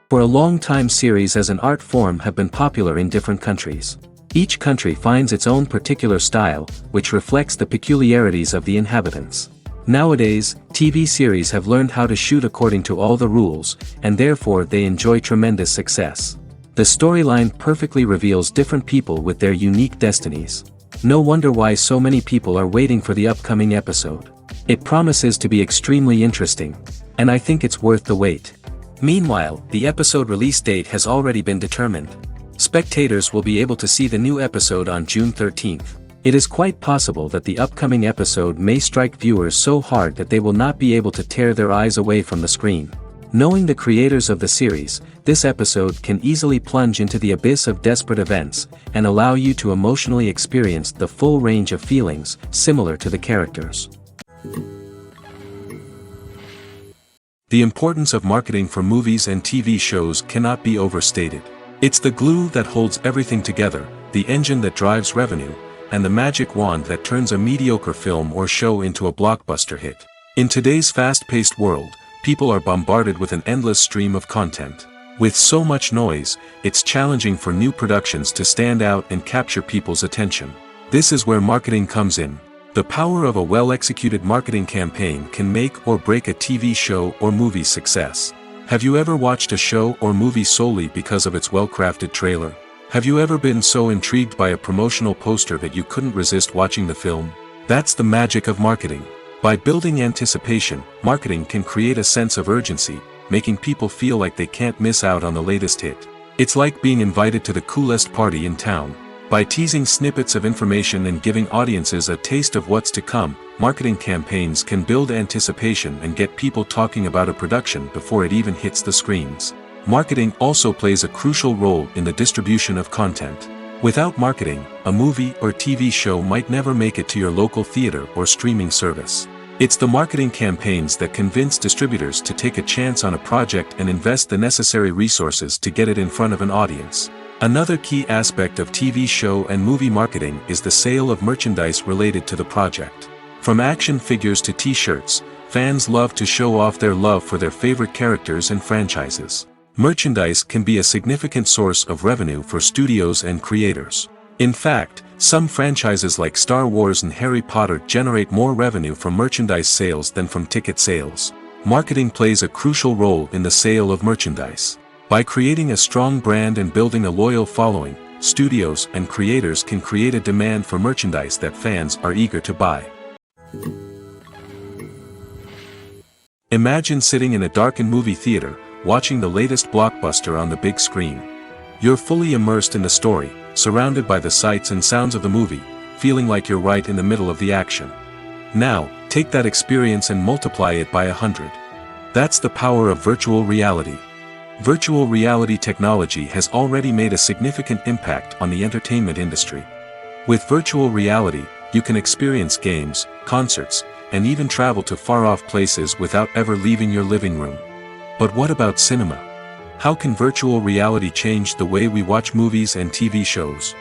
For a long time, series as an art form have been popular in different countries. Each country finds its own particular style, which reflects the peculiarities of the inhabitants. Nowadays, TV series have learned how to shoot according to all the rules, and therefore they enjoy tremendous success. The storyline perfectly reveals different people with their unique destinies. No wonder why so many people are waiting for the upcoming episode. It promises to be extremely interesting, and I think it's worth the wait. Meanwhile, the episode release date has already been determined. Spectators will be able to see the new episode on June 13th. It is quite possible that the upcoming episode may strike viewers so hard that they will not be able to tear their eyes away from the screen. Knowing the creators of the series, this episode can easily plunge into the abyss of desperate events, and allow you to emotionally experience the full range of feelings, similar to the characters. The importance of marketing for movies and TV shows cannot be overstated. It's the glue that holds everything together, the engine that drives revenue, and the magic wand that turns a mediocre film or show into a blockbuster hit. In today's fast-paced world, people are bombarded with an endless stream of content. With so much noise, it's challenging for new productions to stand out and capture people's attention. This is where marketing comes in. The power of a well-executed marketing campaign can make or break a TV show or movie's success. Have you ever watched a show or movie solely because of its well-crafted trailer? Have you ever been so intrigued by a promotional poster that you couldn't resist watching the film? That's the magic of marketing. By building anticipation, marketing can create a sense of urgency, making people feel like they can't miss out on the latest hit. It's like being invited to the coolest party in town. By teasing snippets of information and giving audiences a taste of what's to come, marketing campaigns can build anticipation and get people talking about a production before it even hits the screens. Marketing also plays a crucial role in the distribution of content. Without marketing, a movie or TV show might never make it to your local theater or streaming service. It's the marketing campaigns that convince distributors to take a chance on a project and invest the necessary resources to get it in front of an audience. Another key aspect of TV show and movie marketing is the sale of merchandise related to the project. From action figures to t-shirts, fans love to show off their love for their favorite characters and franchises. Merchandise can be a significant source of revenue for studios and creators. In fact, some franchises like Star Wars and Harry Potter generate more revenue from merchandise sales than from ticket sales. Marketing plays a crucial role in the sale of merchandise. By creating a strong brand and building a loyal following, studios and creators can create a demand for merchandise that fans are eager to buy. Imagine sitting in a darkened movie theater, watching the latest blockbuster on the big screen. You're fully immersed in the story, surrounded by the sights and sounds of the movie, feeling like you're right in the middle of the action. Now, take that experience and multiply it by 100. That's the power of virtual reality. Virtual reality technology has already made a significant impact on the entertainment industry. With virtual reality, you can experience games, concerts, and even travel to far-off places without ever leaving your living room. But what about cinema? How can virtual reality change the way we watch movies and TV shows?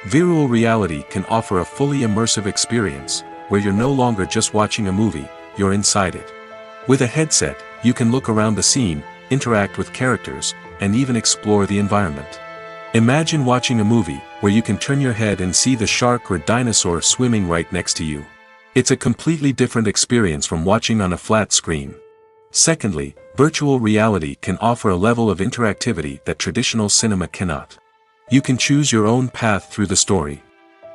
Virtual reality can offer a fully immersive experience, where you're no longer just watching a movie, you're inside it. With a headset, you can look around the scene, interact with characters, and even explore the environment. Imagine watching a movie, where you can turn your head and see the shark or dinosaur swimming right next to you. It's a completely different experience from watching on a flat screen. Secondly, virtual reality can offer a level of interactivity that traditional cinema cannot. You can choose your own path through the story.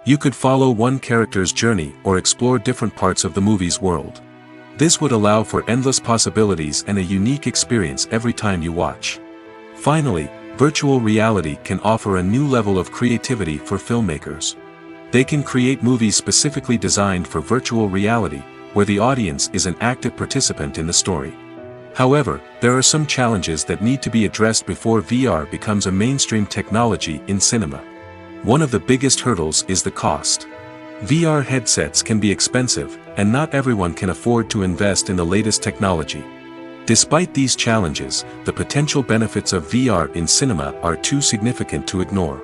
You could follow one character's journey or explore different parts of the movie's world. This would allow for endless possibilities and a unique experience every time you watch. Finally, virtual reality can offer a new level of creativity for filmmakers. They can create movies specifically designed for virtual reality, where the audience is an active participant in the story. However, there are some challenges that need to be addressed before VR becomes a mainstream technology in cinema. One of the biggest hurdles is the cost. VR headsets can be expensive, and not everyone can afford to invest in the latest technology. Despite these challenges, the potential benefits of VR in cinema are too significant to ignore.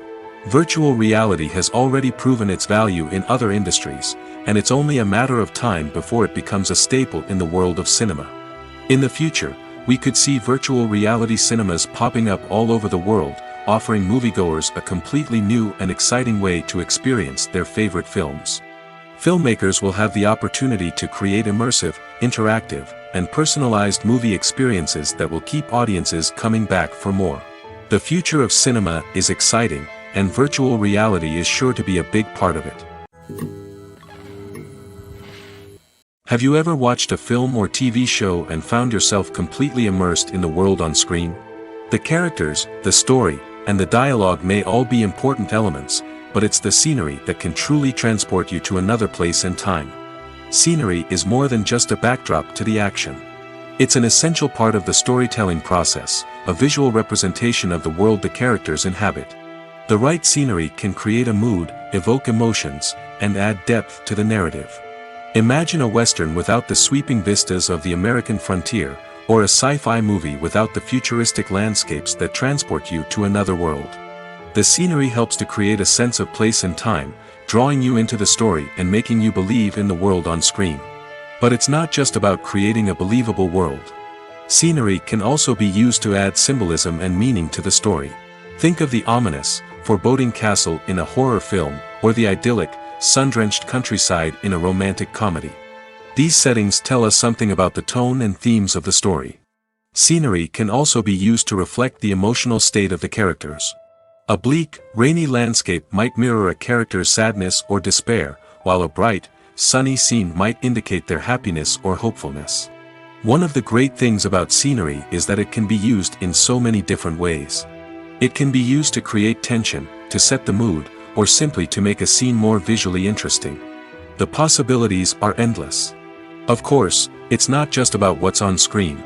Virtual reality has already proven its value in other industries, and it's only a matter of time before it becomes a staple in the world of cinema. In the future, We could see virtual reality cinemas popping up all over the world, offering moviegoers a completely new and exciting way to experience their favorite films. Filmmakers will have the opportunity to create immersive, interactive, and personalized movie experiences that will keep audiences coming back for more. The future of cinema is exciting, and virtual reality is sure to be a big part of it. Have you ever watched a film or TV show and found yourself completely immersed in the world on screen? The characters, the story, and the dialogue may all be important elements, but it's the scenery that can truly transport you to another place and time. Scenery is more than just a backdrop to the action. It's an essential part of the storytelling process, a visual representation of the world the characters inhabit. The right scenery can create a mood, evoke emotions, and add depth to the narrative. Imagine a Western without the sweeping vistas of the American frontier, or a sci-fi movie without the futuristic landscapes that transport you to another world. The scenery helps to create a sense of place and time, drawing you into the story and making you believe in the world on screen. But it's not just about creating a believable world. Scenery can also be used to add symbolism and meaning to the story. Think of the ominous, foreboding castle in a horror film, or the idyllic, sun-drenched countryside in a romantic comedy. These settings tell us something about the tone and themes of the story. Scenery can also be used to reflect the emotional state of the characters. A bleak, rainy landscape might mirror a character's sadness or despair, while a bright, sunny scene might indicate their happiness or hopefulness. One of the great things about scenery is that it can be used in so many different ways. It can be used to create tension, to set the mood, or simply to make a scene more visually interesting. The possibilities are endless. Of course, it's not just about what's on screen.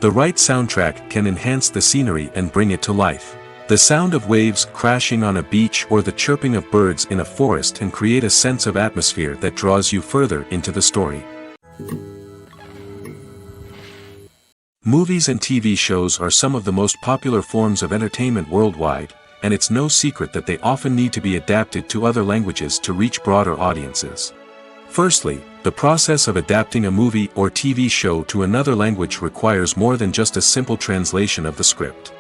The right soundtrack can enhance the scenery and bring it to life. The sound of waves crashing on a beach or the chirping of birds in a forest can create a sense of atmosphere that draws you further into the story. Movies and TV shows are some of the most popular forms of entertainment worldwide, and it's no secret that they often need to be adapted to other languages to reach broader audiences. Firstly, the process of adapting a movie or TV show to another language requires more than just a simple translation of the script.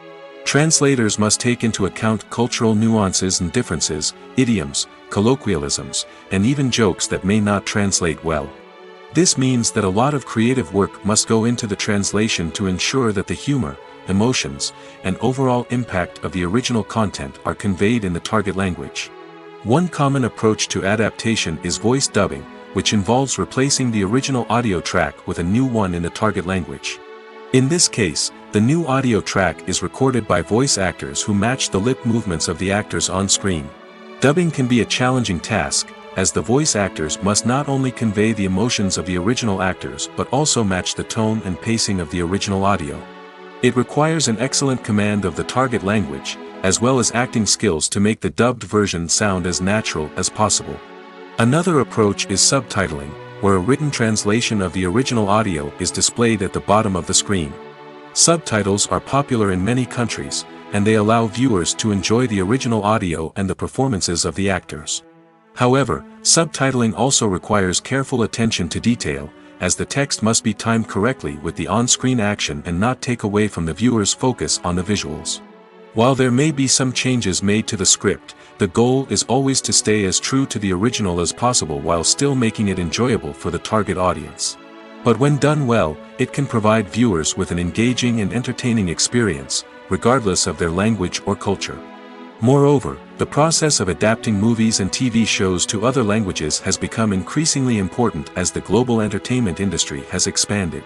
Translators must take into account cultural nuances and differences, idioms, colloquialisms, and even jokes that may not translate well. This means that a lot of creative work must go into the translation to ensure that the humor, emotions, and overall impact of the original content are conveyed in the target language. One common approach to adaptation is voice dubbing, which involves replacing the original audio track with a new one in the target language. In this case, the new audio track is recorded by voice actors who match the lip movements of the actors on screen. Dubbing can be a challenging task, as the voice actors must not only convey the emotions of the original actors but also match the tone and pacing of the original audio. It requires an excellent command of the target language, as well as acting skills to make the dubbed version sound as natural as possible. Another approach is subtitling, where a written translation of the original audio is displayed at the bottom of the screen. Subtitles are popular in many countries, and they allow viewers to enjoy the original audio and the performances of the actors. However, subtitling also requires careful attention to detail, as the text must be timed correctly with the on-screen action and not take away from the viewer's focus on the visuals. While there may be some changes made to the script, the goal is always to stay as true to the original as possible while still making it enjoyable for the target audience. But when done well, it can provide viewers with an engaging and entertaining experience, regardless of their language or culture. Moreover, the process of adapting movies and TV shows to other languages has become increasingly important as the global entertainment industry has expanded.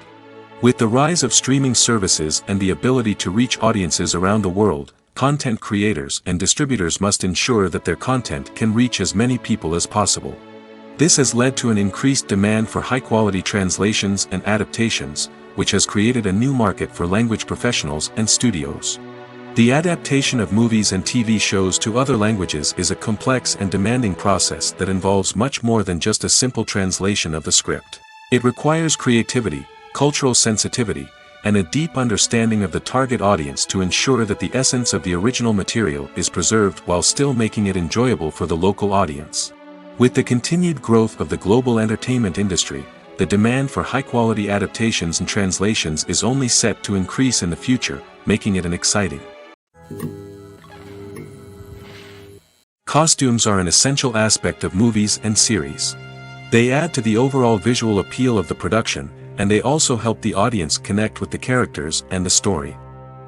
With the rise of streaming services and the ability to reach audiences around the world, content creators and distributors must ensure that their content can reach as many people as possible. This has led to an increased demand for high-quality translations and adaptations, which has created a new market for language professionals and studios. The adaptation of movies and TV shows to other languages is a complex and demanding process that involves much more than just a simple translation of the script. It requires creativity, cultural sensitivity, and a deep understanding of the target audience to ensure that the essence of the original material is preserved while still making it enjoyable for the local audience. With the continued growth of the global entertainment industry, the demand for high-quality adaptations and translations is only set to increase in the future, making it an exciting. Costumes are an essential aspect of movies and series. They add to the overall visual appeal of the production, and they also help the audience connect with the characters and the story.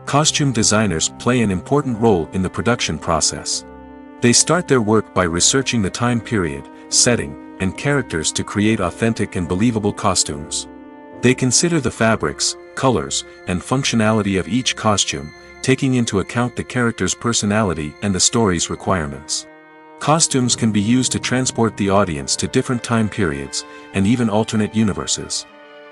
Costume designers play an important role in the production process. They start their work by researching the time period, setting, and characters to create authentic and believable costumes. They consider the fabrics, colors, and functionality of each costume, taking into account the character's personality and the story's requirements. Costumes can be used to transport the audience to different time periods, and even alternate universes.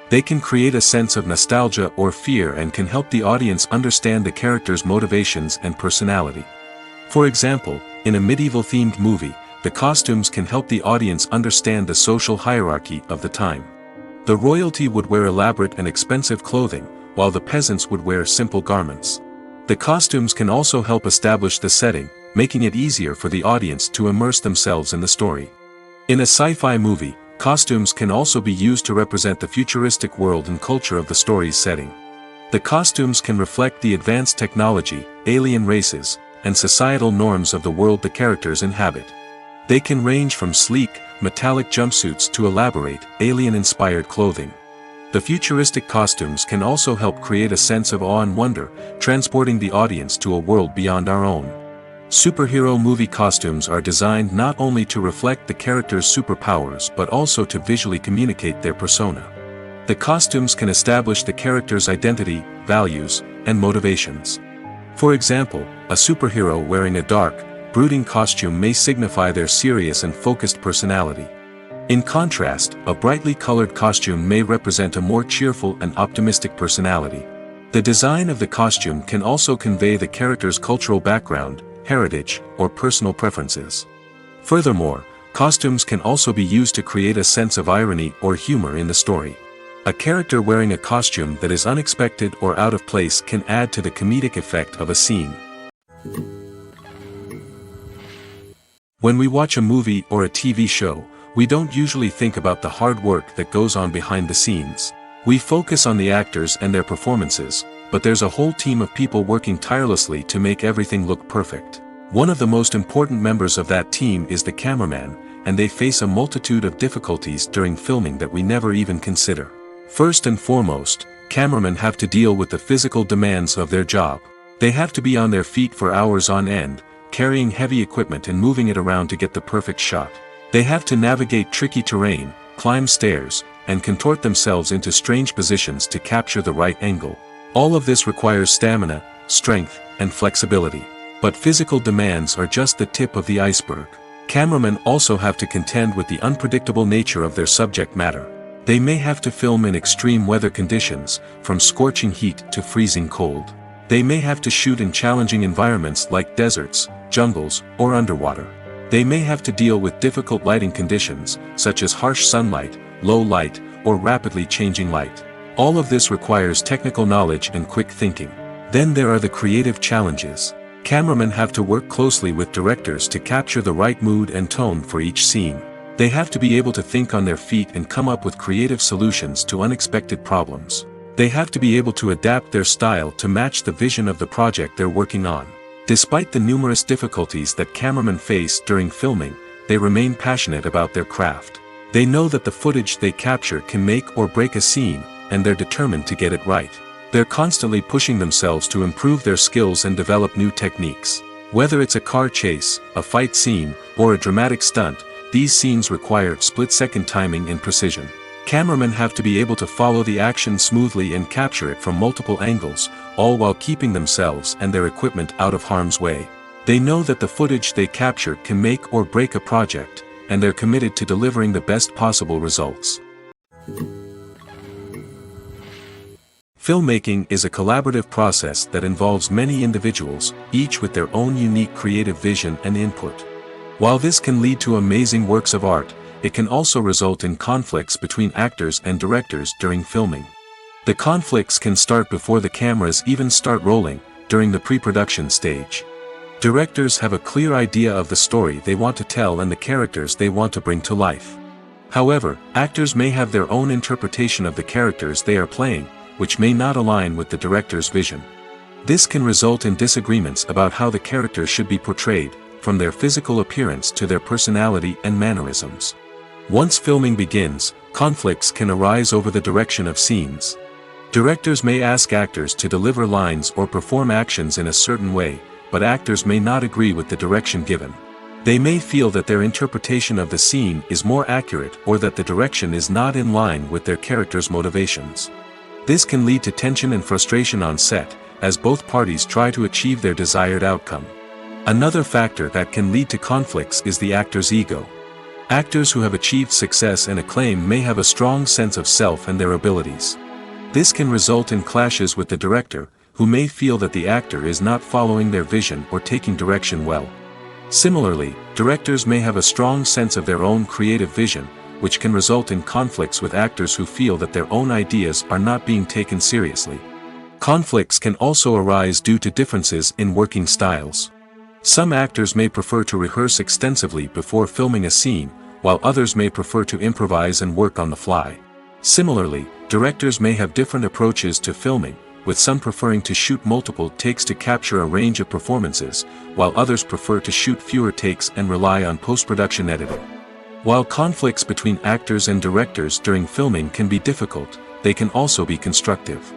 They can create a sense of nostalgia or fear and can help the audience understand the character's motivations and personality. For example, in a medieval-themed movie, the costumes can help the audience understand the social hierarchy of the time. The royalty would wear elaborate and expensive clothing, while the peasants would wear simple garments. The costumes can also help establish the setting, making it easier for the audience to immerse themselves in the story. In a sci-fi movie, costumes can also be used to represent the futuristic world and culture of the story's setting. The costumes can reflect the advanced technology, alien races, and societal norms of the world the characters inhabit. They can range from sleek, metallic jumpsuits to elaborate, alien-inspired clothing. The futuristic costumes can also help create a sense of awe and wonder, transporting the audience to a world beyond our own. Superhero movie costumes are designed not only to reflect the character's superpowers but also to visually communicate their persona. The costumes can establish the character's identity, values, and motivations. For example, a superhero wearing a dark, brooding costume may signify their serious and focused personality. In contrast, a brightly colored costume may represent a more cheerful and optimistic personality. The design of the costume can also convey the character's cultural background, heritage, or personal preferences. Furthermore, costumes can also be used to create a sense of irony or humor in the story. A character wearing a costume that is unexpected or out of place can add to the comedic effect of a scene. When we watch a movie or a TV show, we don't usually think about the hard work that goes on behind the scenes. We focus on the actors and their performances, but there's a whole team of people working tirelessly to make everything look perfect. One of the most important members of that team is the cameraman, and they face a multitude of difficulties during filming that we never even consider. First and foremost, cameramen have to deal with the physical demands of their job. They have to be on their feet for hours on end, carrying heavy equipment and moving it around to get the perfect shot. They have to navigate tricky terrain, climb stairs, and contort themselves into strange positions to capture the right angle. All of this requires stamina, strength, and flexibility. But physical demands are just the tip of the iceberg. Cameramen also have to contend with the unpredictable nature of their subject matter. They may have to film in extreme weather conditions, from scorching heat to freezing cold. They may have to shoot in challenging environments like deserts, jungles, or underwater. They may have to deal with difficult lighting conditions, such as harsh sunlight, low light, or rapidly changing light. All of this requires technical knowledge and quick thinking. Then there are the creative challenges. Cameramen have to work closely with directors to capture the right mood and tone for each scene. They have to be able to think on their feet and come up with creative solutions to unexpected problems. They have to be able to adapt their style to match the vision of the project they're working on. Despite the numerous difficulties that cameramen face during filming, they remain passionate about their craft. They know that the footage they capture can make or break a scene, and they're determined to get it right. They're constantly pushing themselves to improve their skills and develop new techniques. Whether it's a car chase, a fight scene, or a dramatic stunt, these scenes require split-second timing and precision. Cameramen have to be able to follow the action smoothly and capture it from multiple angles, all while keeping themselves and their equipment out of harm's way. They know that the footage they capture can make or break a project, and they're committed to delivering the best possible results. Filmmaking is a collaborative process that involves many individuals, each with their own unique creative vision and input. While this can lead to amazing works of art, it can also result in conflicts between actors and directors during filming. The conflicts can start before the cameras even start rolling, during the pre-production stage. Directors have a clear idea of the story they want to tell and the characters they want to bring to life. However, actors may have their own interpretation of the characters they are playing, which may not align with the director's vision. This can result in disagreements about how the characters should be portrayed, from their physical appearance to their personality and mannerisms. Once filming begins, conflicts can arise over the direction of scenes. Directors may ask actors to deliver lines or perform actions in a certain way, but actors may not agree with the direction given. They may feel that their interpretation of the scene is more accurate or that the direction is not in line with their character's motivations. This can lead to tension and frustration on set, as both parties try to achieve their desired outcome. Another factor that can lead to conflicts is the actor's ego. Actors who have achieved success and acclaim may have a strong sense of self and their abilities. This can result in clashes with the director, who may feel that the actor is not following their vision or taking direction well. Similarly, directors may have a strong sense of their own creative vision, which can result in conflicts with actors who feel that their own ideas are not being taken seriously. Conflicts can also arise due to differences in working styles. Some actors may prefer to rehearse extensively before filming a scene, while others may prefer to improvise and work on the fly. Similarly, directors may have different approaches to filming, with some preferring to shoot multiple takes to capture a range of performances, while others prefer to shoot fewer takes and rely on post-production editing. While conflicts between actors and directors during filming can be difficult, they can also be constructive.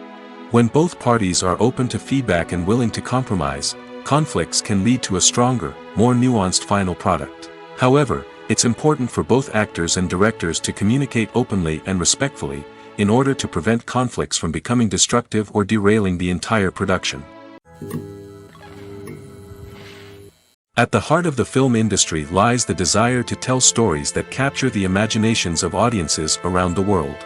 When both parties are open to feedback and willing to compromise, conflicts can lead to a stronger, more nuanced final product. However, it's important for both actors and directors to communicate openly and respectfully, in order to prevent conflicts from becoming destructive or derailing the entire production. At the heart of the film industry lies the desire to tell stories that capture the imaginations of audiences around the world.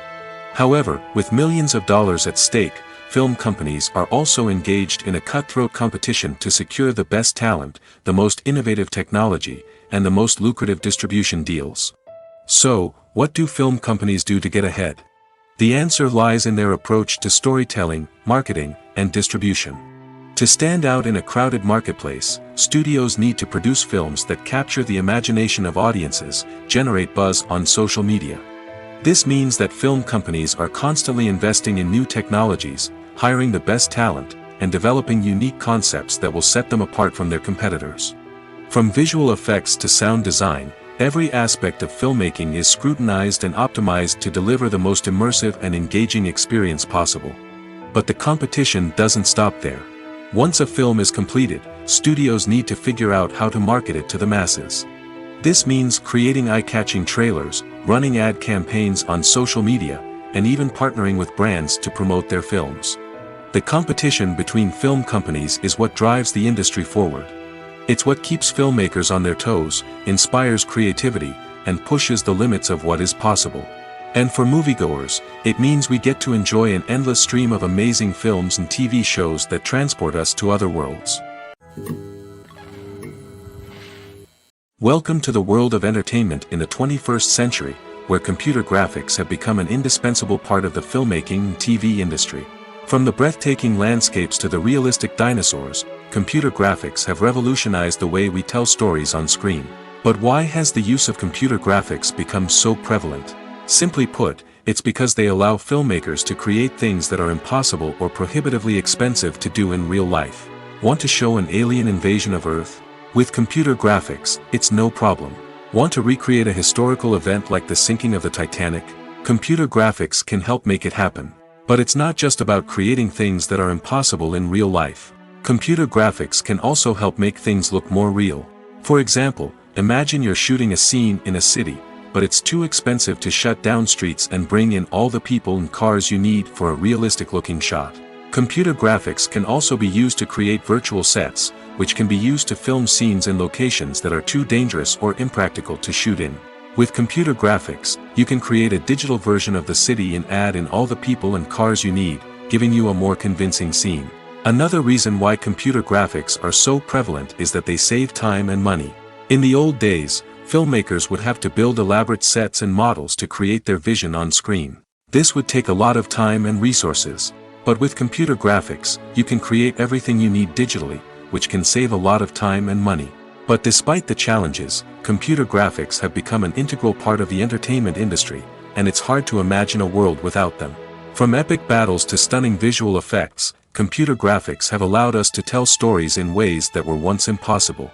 However, with millions of dollars at stake, film companies are also engaged in a cutthroat competition to secure the best talent, the most innovative technology, and the most lucrative distribution deals. So, what do film companies do to get ahead? The answer lies in their approach to storytelling, marketing, and distribution. To stand out in a crowded marketplace, studios need to produce films that capture the imagination of audiences, generate buzz on social media. This means that film companies are constantly investing in new technologies, hiring the best talent, and developing unique concepts that will set them apart from their competitors. From visual effects to sound design, every aspect of filmmaking is scrutinized and optimized to deliver the most immersive and engaging experience possible. But the competition doesn't stop there. Once a film is completed, studios need to figure out how to market it to the masses. This means creating eye-catching trailers, running ad campaigns on social media, and even partnering with brands to promote their films. The competition between film companies is what drives the industry forward. It's what keeps filmmakers on their toes, inspires creativity, and pushes the limits of what is possible. And for moviegoers, it means we get to enjoy an endless stream of amazing films and TV shows that transport us to other worlds. Welcome to the world of entertainment in the 21st century, where computer graphics have become an indispensable part of the filmmaking and TV industry. From the breathtaking landscapes to the realistic dinosaurs, computer graphics have revolutionized the way we tell stories on screen. But why has the use of computer graphics become so prevalent? Simply put, it's because they allow filmmakers to create things that are impossible or prohibitively expensive to do in real life. Want to show an alien invasion of Earth? With computer graphics, it's no problem. Want to recreate a historical event like the sinking of the Titanic? Computer graphics can help make it happen. But it's not just about creating things that are impossible in real life. Computer graphics can also help make things look more real. For example, imagine you're shooting a scene in a city, but it's too expensive to shut down streets and bring in all the people and cars you need for a realistic-looking shot. Computer graphics can also be used to create virtual sets, which can be used to film scenes in locations that are too dangerous or impractical to shoot in. With computer graphics, you can create a digital version of the city and add in all the people and cars you need, giving you a more convincing scene. Another reason why computer graphics are so prevalent is that they save time and money. In the old days, filmmakers would have to build elaborate sets and models to create their vision on screen. This would take a lot of time and resources. But with computer graphics, you can create everything you need digitally, which can save a lot of time and money. But despite the challenges, computer graphics have become an integral part of the entertainment industry, and it's hard to imagine a world without them. From epic battles to stunning visual effects, computer graphics have allowed us to tell stories in ways that were once impossible.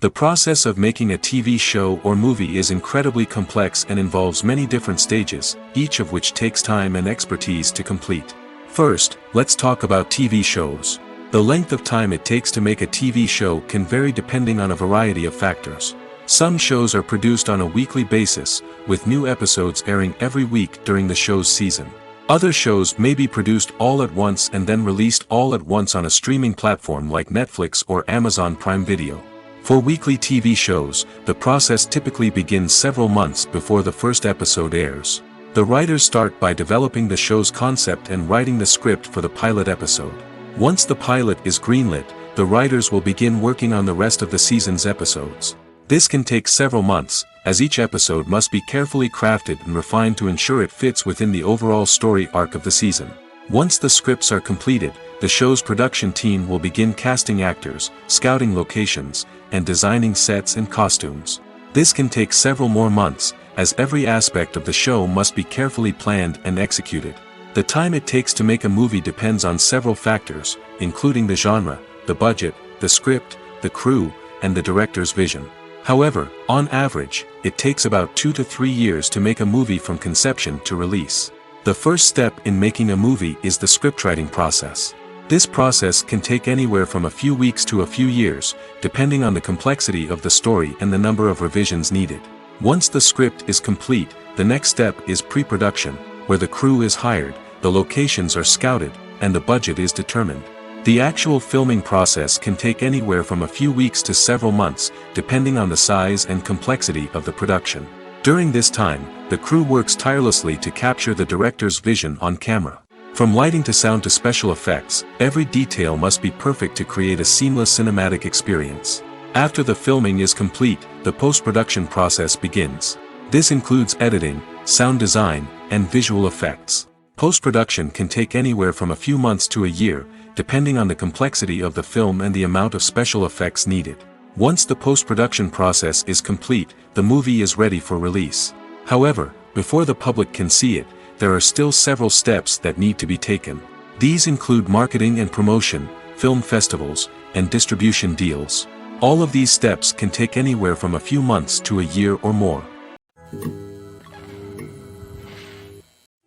The process of making a TV show or movie is incredibly complex and involves many different stages, each of which takes time and expertise to complete. First, let's talk about TV shows. The length of time it takes to make a TV show can vary depending on a variety of factors. Some shows are produced on a weekly basis, with new episodes airing every week during the show's season. Other shows may be produced all at once and then released all at once on a streaming platform like Netflix or Amazon Prime Video. For weekly TV shows, the process typically begins several months before the first episode airs. The writers start by developing the show's concept and writing the script for the pilot episode. Once the pilot is greenlit, the writers will begin working on the rest of the season's episodes. This can take several months, as each episode must be carefully crafted and refined to ensure it fits within the overall story arc of the season. Once the scripts are completed, the show's production team will begin casting actors, scouting locations, and designing sets and costumes. This can take several more months, as every aspect of the show must be carefully planned and executed. The time it takes to make a movie depends on several factors, including the genre, the budget, the script, the crew, and the director's vision. However, on average, it takes about 2 to 3 years to make a movie from conception to release. The first step in making a movie is the scriptwriting process. This process can take anywhere from a few weeks to a few years, depending on the complexity of the story and the number of revisions needed. Once the script is complete, the next step is pre-production, where the crew is hired, the locations are scouted, and the budget is determined. The actual filming process can take anywhere from a few weeks to several months, depending on the size and complexity of the production. During this time, the crew works tirelessly to capture the director's vision on camera. From lighting to sound to special effects, every detail must be perfect to create a seamless cinematic experience. After the filming is complete, the post-production process begins. This includes editing, sound design, and visual effects. Post-production can take anywhere from a few months to a year, depending on the complexity of the film and the amount of special effects needed. Once the post-production process is complete, the movie is ready for release. However, before the public can see it, there are still several steps that need to be taken. These include marketing and promotion, film festivals, and distribution deals. All of these steps can take anywhere from a few months to a year or more.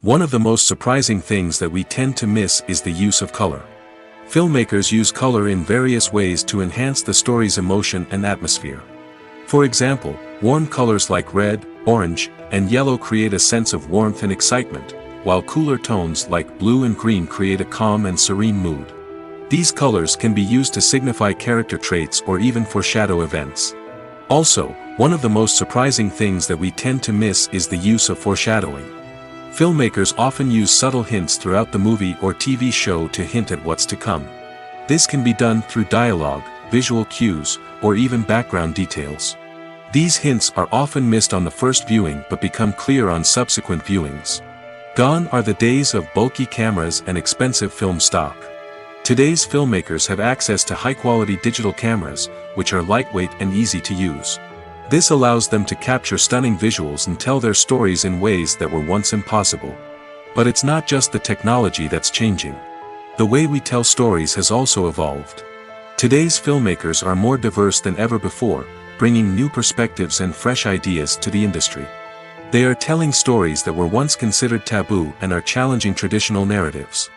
One of the most surprising things that we tend to miss is the use of color. Filmmakers use color in various ways to enhance the story's emotion and atmosphere. For example, warm colors like red, orange, and yellow create a sense of warmth and excitement, while cooler tones like blue and green create a calm and serene mood. These colors can be used to signify character traits or even foreshadow events. Also, one of the most surprising things that we tend to miss is the use of foreshadowing. Filmmakers often use subtle hints throughout the movie or TV show to hint at what's to come. This can be done through dialogue, visual cues, or even background details. These hints are often missed on the first viewing but become clear on subsequent viewings. Gone are the days of bulky cameras and expensive film stock. Today's filmmakers have access to high-quality digital cameras, which are lightweight and easy to use. This allows them to capture stunning visuals and tell their stories in ways that were once impossible. But it's not just the technology that's changing. The way we tell stories has also evolved. Today's filmmakers are more diverse than ever before, bringing new perspectives and fresh ideas to the industry. They are telling stories that were once considered taboo and are challenging traditional narratives.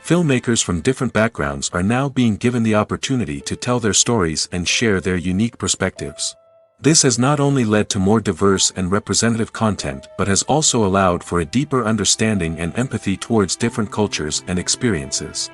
Filmmakers from different backgrounds are now being given the opportunity to tell their stories and share their unique perspectives. This has not only led to more diverse and representative content but has also allowed for a deeper understanding and empathy towards different cultures and experiences.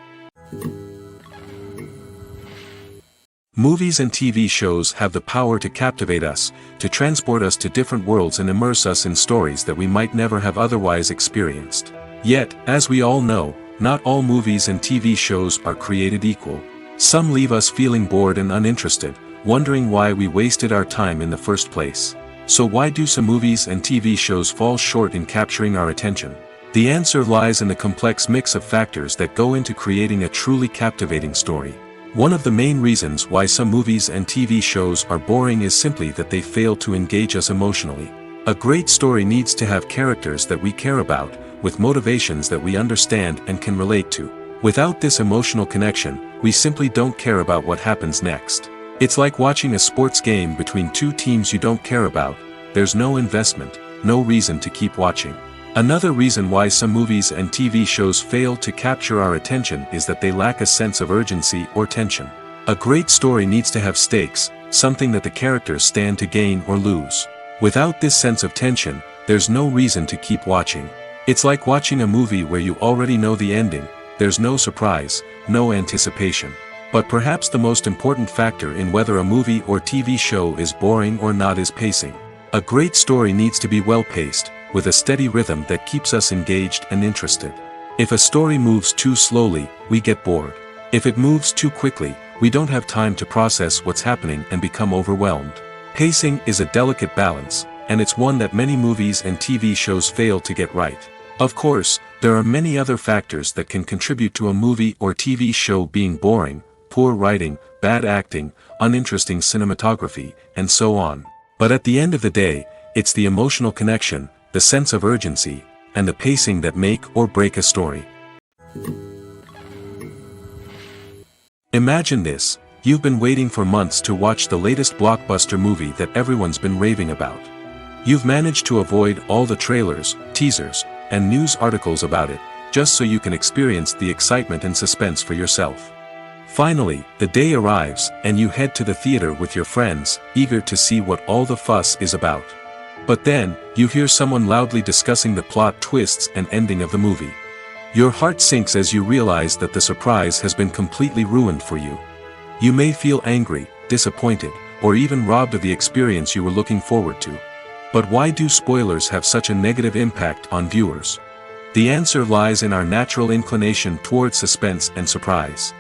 Movies and TV shows have the power to captivate us, to transport us to different worlds and immerse us in stories that we might never have otherwise experienced. Yet, as we all know, not all movies and TV shows are created equal. Some leave us feeling bored and uninterested, wondering why we wasted our time in the first place. So why do some movies and TV shows fall short in capturing our attention? The answer lies in the complex mix of factors that go into creating a truly captivating story. One of the main reasons why some movies and TV shows are boring is simply that they fail to engage us emotionally. A great story needs to have characters that we care about, with motivations that we understand and can relate to. Without this emotional connection, we simply don't care about what happens next. It's like watching a sports game between two teams you don't care about. There's no investment, no reason to keep watching. Another reason why some movies and TV shows fail to capture our attention is that they lack a sense of urgency or tension. A great story needs to have stakes, something that the characters stand to gain or lose. Without this sense of tension, there's no reason to keep watching. It's like watching a movie where you already know the ending. There's no surprise, no anticipation. But perhaps the most important factor in whether a movie or TV show is boring or not is pacing. A great story needs to be well-paced, with a steady rhythm that keeps us engaged and interested. If a story moves too slowly, we get bored. If it moves too quickly, we don't have time to process what's happening and become overwhelmed. Pacing is a delicate balance, and it's one that many movies and TV shows fail to get right. Of course, there are many other factors that can contribute to a movie or TV show being boring: poor writing, bad acting, uninteresting cinematography, and so on. But at the end of the day, it's the emotional connection, the sense of urgency, and the pacing that make or break a story. Imagine this: you've been waiting for months to watch the latest blockbuster movie that everyone's been raving about. You've managed to avoid all the trailers, teasers, and news articles about it, just so you can experience the excitement and suspense for yourself. Finally, the day arrives, and you head to the theater with your friends, eager to see what all the fuss is about. But then, you hear someone loudly discussing the plot twists and ending of the movie. Your heart sinks as you realize that the surprise has been completely ruined for you. You may feel angry, disappointed, or even robbed of the experience you were looking forward to. But why do spoilers have such a negative impact on viewers? The answer lies in our natural inclination toward suspense and surprise.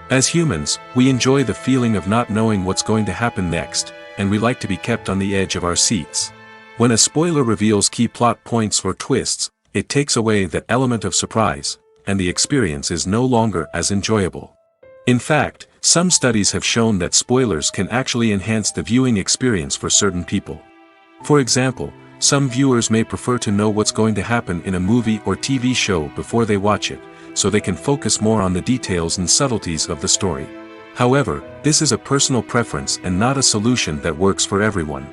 As humans, we enjoy the feeling of not knowing what's going to happen next, and we like to be kept on the edge of our seats. When a spoiler reveals key plot points or twists, it takes away that element of surprise, and the experience is no longer as enjoyable. In fact, some studies have shown that spoilers can actually enhance the viewing experience for certain people. For example, some viewers may prefer to know what's going to happen in a movie or TV show before they watch it, so they can focus more on the details and subtleties of the story. However, this is a personal preference and not a solution that works for everyone.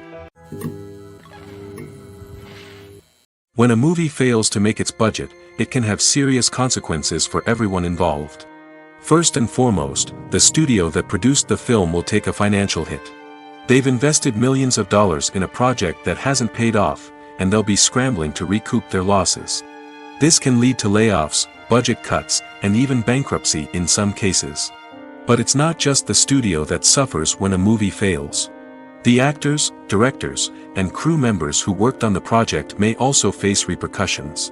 When a movie fails to make its budget, it can have serious consequences for everyone involved. First and foremost, the studio that produced the film will take a financial hit. They've invested millions of dollars in a project that hasn't paid off, and they'll be scrambling to recoup their losses. This can lead to layoffs, budget cuts, and even bankruptcy in some cases. But it's not just the studio that suffers when a movie fails. The actors, directors, and crew members who worked on the project may also face repercussions.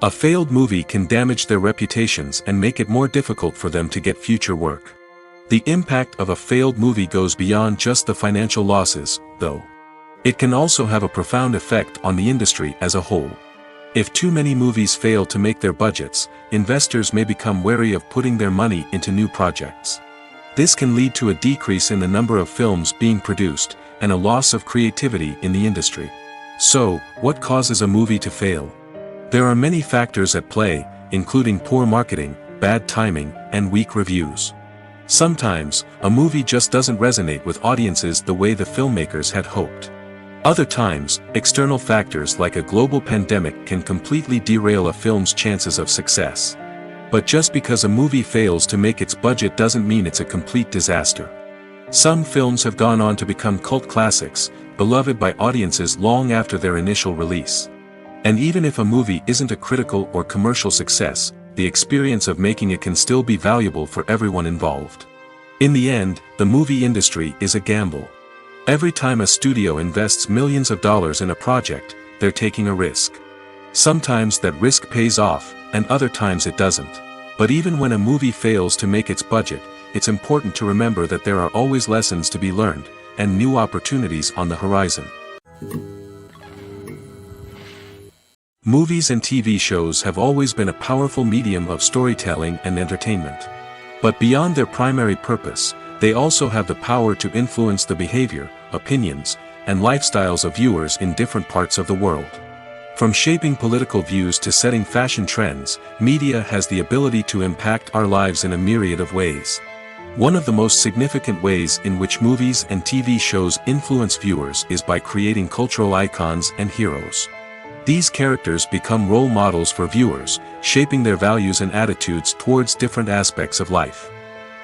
A failed movie can damage their reputations and make it more difficult for them to get future work. The impact of a failed movie goes beyond just the financial losses, though. It can also have a profound effect on the industry as a whole. If too many movies fail to make their budgets, investors may become wary of putting their money into new projects. This can lead to a decrease in the number of films being produced, and a loss of creativity in the industry. So, what causes a movie to fail? There are many factors at play, including poor marketing, bad timing, and weak reviews. Sometimes, a movie just doesn't resonate with audiences the way the filmmakers had hoped. Other times, external factors like a global pandemic can completely derail a film's chances of success. But just because a movie fails to make its budget doesn't mean it's a complete disaster. Some films have gone on to become cult classics, beloved by audiences long after their initial release. And even if a movie isn't a critical or commercial success, the experience of making it can still be valuable for everyone involved. In the end, the movie industry is a gamble. Every time a studio invests millions of dollars in a project, they're taking a risk. Sometimes that risk pays off, and other times it doesn't. But even when a movie fails to make its budget, it's important to remember that there are always lessons to be learned, and new opportunities on the horizon. Movies and TV shows have always been a powerful medium of storytelling and entertainment. But beyond their primary purpose, they also have the power to influence the behavior, opinions, and lifestyles of viewers in different parts of the world. From shaping political views to setting fashion trends, media has the ability to impact our lives in a myriad of ways. One of the most significant ways in which movies and TV shows influence viewers is by creating cultural icons and heroes. These characters become role models for viewers, shaping their values and attitudes towards different aspects of life.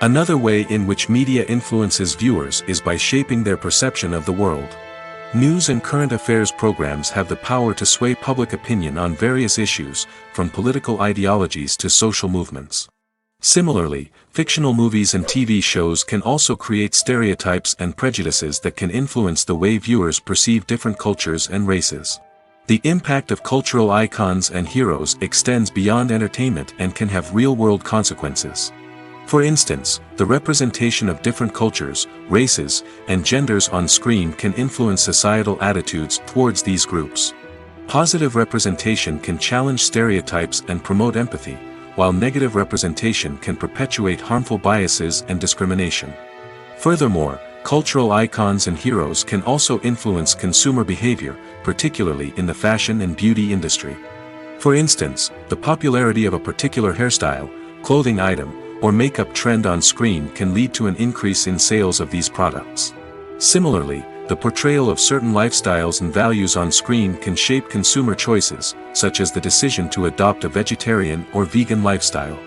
Another way in which media influences viewers is by shaping their perception of the world. News and current affairs programs have the power to sway public opinion on various issues, from political ideologies to social movements. Similarly, fictional movies and TV shows can also create stereotypes and prejudices that can influence the way viewers perceive different cultures and races. The impact of cultural icons and heroes extends beyond entertainment and can have real-world consequences. For instance, the representation of different cultures, races, and genders on screen can influence societal attitudes towards these groups. Positive representation can challenge stereotypes and promote empathy, while negative representation can perpetuate harmful biases and discrimination. Furthermore, cultural icons and heroes can also influence consumer behavior, particularly in the fashion and beauty industry. For instance, the popularity of a particular hairstyle, clothing item, or makeup trend on screen can lead to an increase in sales of these products. Similarly, the portrayal of certain lifestyles and values on screen can shape consumer choices, such as the decision to adopt a vegetarian or vegan lifestyle.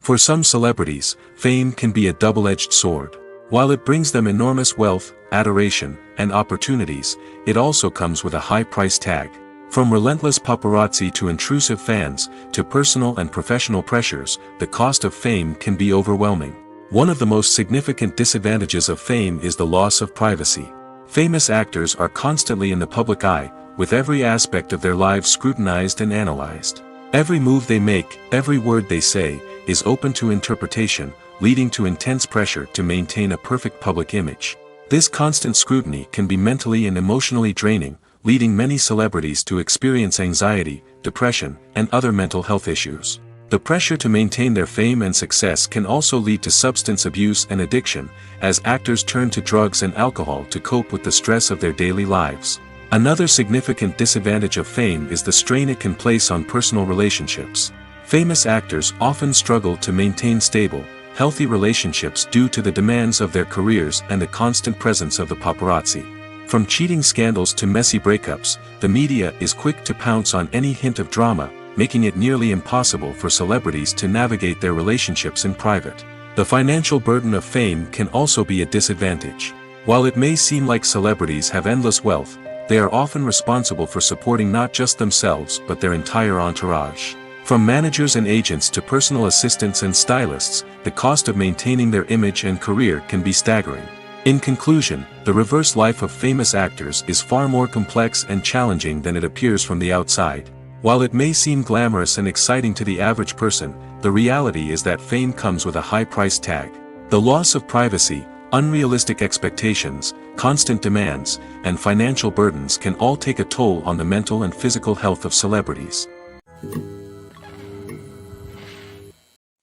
For some celebrities, fame can be a double-edged sword. While it brings them enormous wealth, adoration, and opportunities, it also comes with a high price tag. From relentless paparazzi to intrusive fans, to personal and professional pressures, the cost of fame can be overwhelming. One of the most significant disadvantages of fame is the loss of privacy. Famous actors are constantly in the public eye, with every aspect of their lives scrutinized and analyzed. Every move they make, every word they say, is open to interpretation, leading to intense pressure to maintain a perfect public image. This constant scrutiny can be mentally and emotionally draining, leading many celebrities to experience anxiety, depression, and other mental health issues. The pressure to maintain their fame and success can also lead to substance abuse and addiction, as actors turn to drugs and alcohol to cope with the stress of their daily lives. Another significant disadvantage of fame is the strain it can place on personal relationships. Famous actors often struggle to maintain stable, healthy relationships due to the demands of their careers and the constant presence of the paparazzi. From cheating scandals to messy breakups, the media is quick to pounce on any hint of drama, making it nearly impossible for celebrities to navigate their relationships in private. The financial burden of fame can also be a disadvantage. While it may seem like celebrities have endless wealth, they are often responsible for supporting not just themselves but their entire entourage. From managers and agents to personal assistants and stylists, the cost of maintaining their image and career can be staggering. In conclusion, the reverse life of famous actors is far more complex and challenging than it appears from the outside. While it may seem glamorous and exciting to the average person, the reality is that fame comes with a high price tag. The loss of privacy, unrealistic expectations, constant demands, and financial burdens can all take a toll on the mental and physical health of celebrities.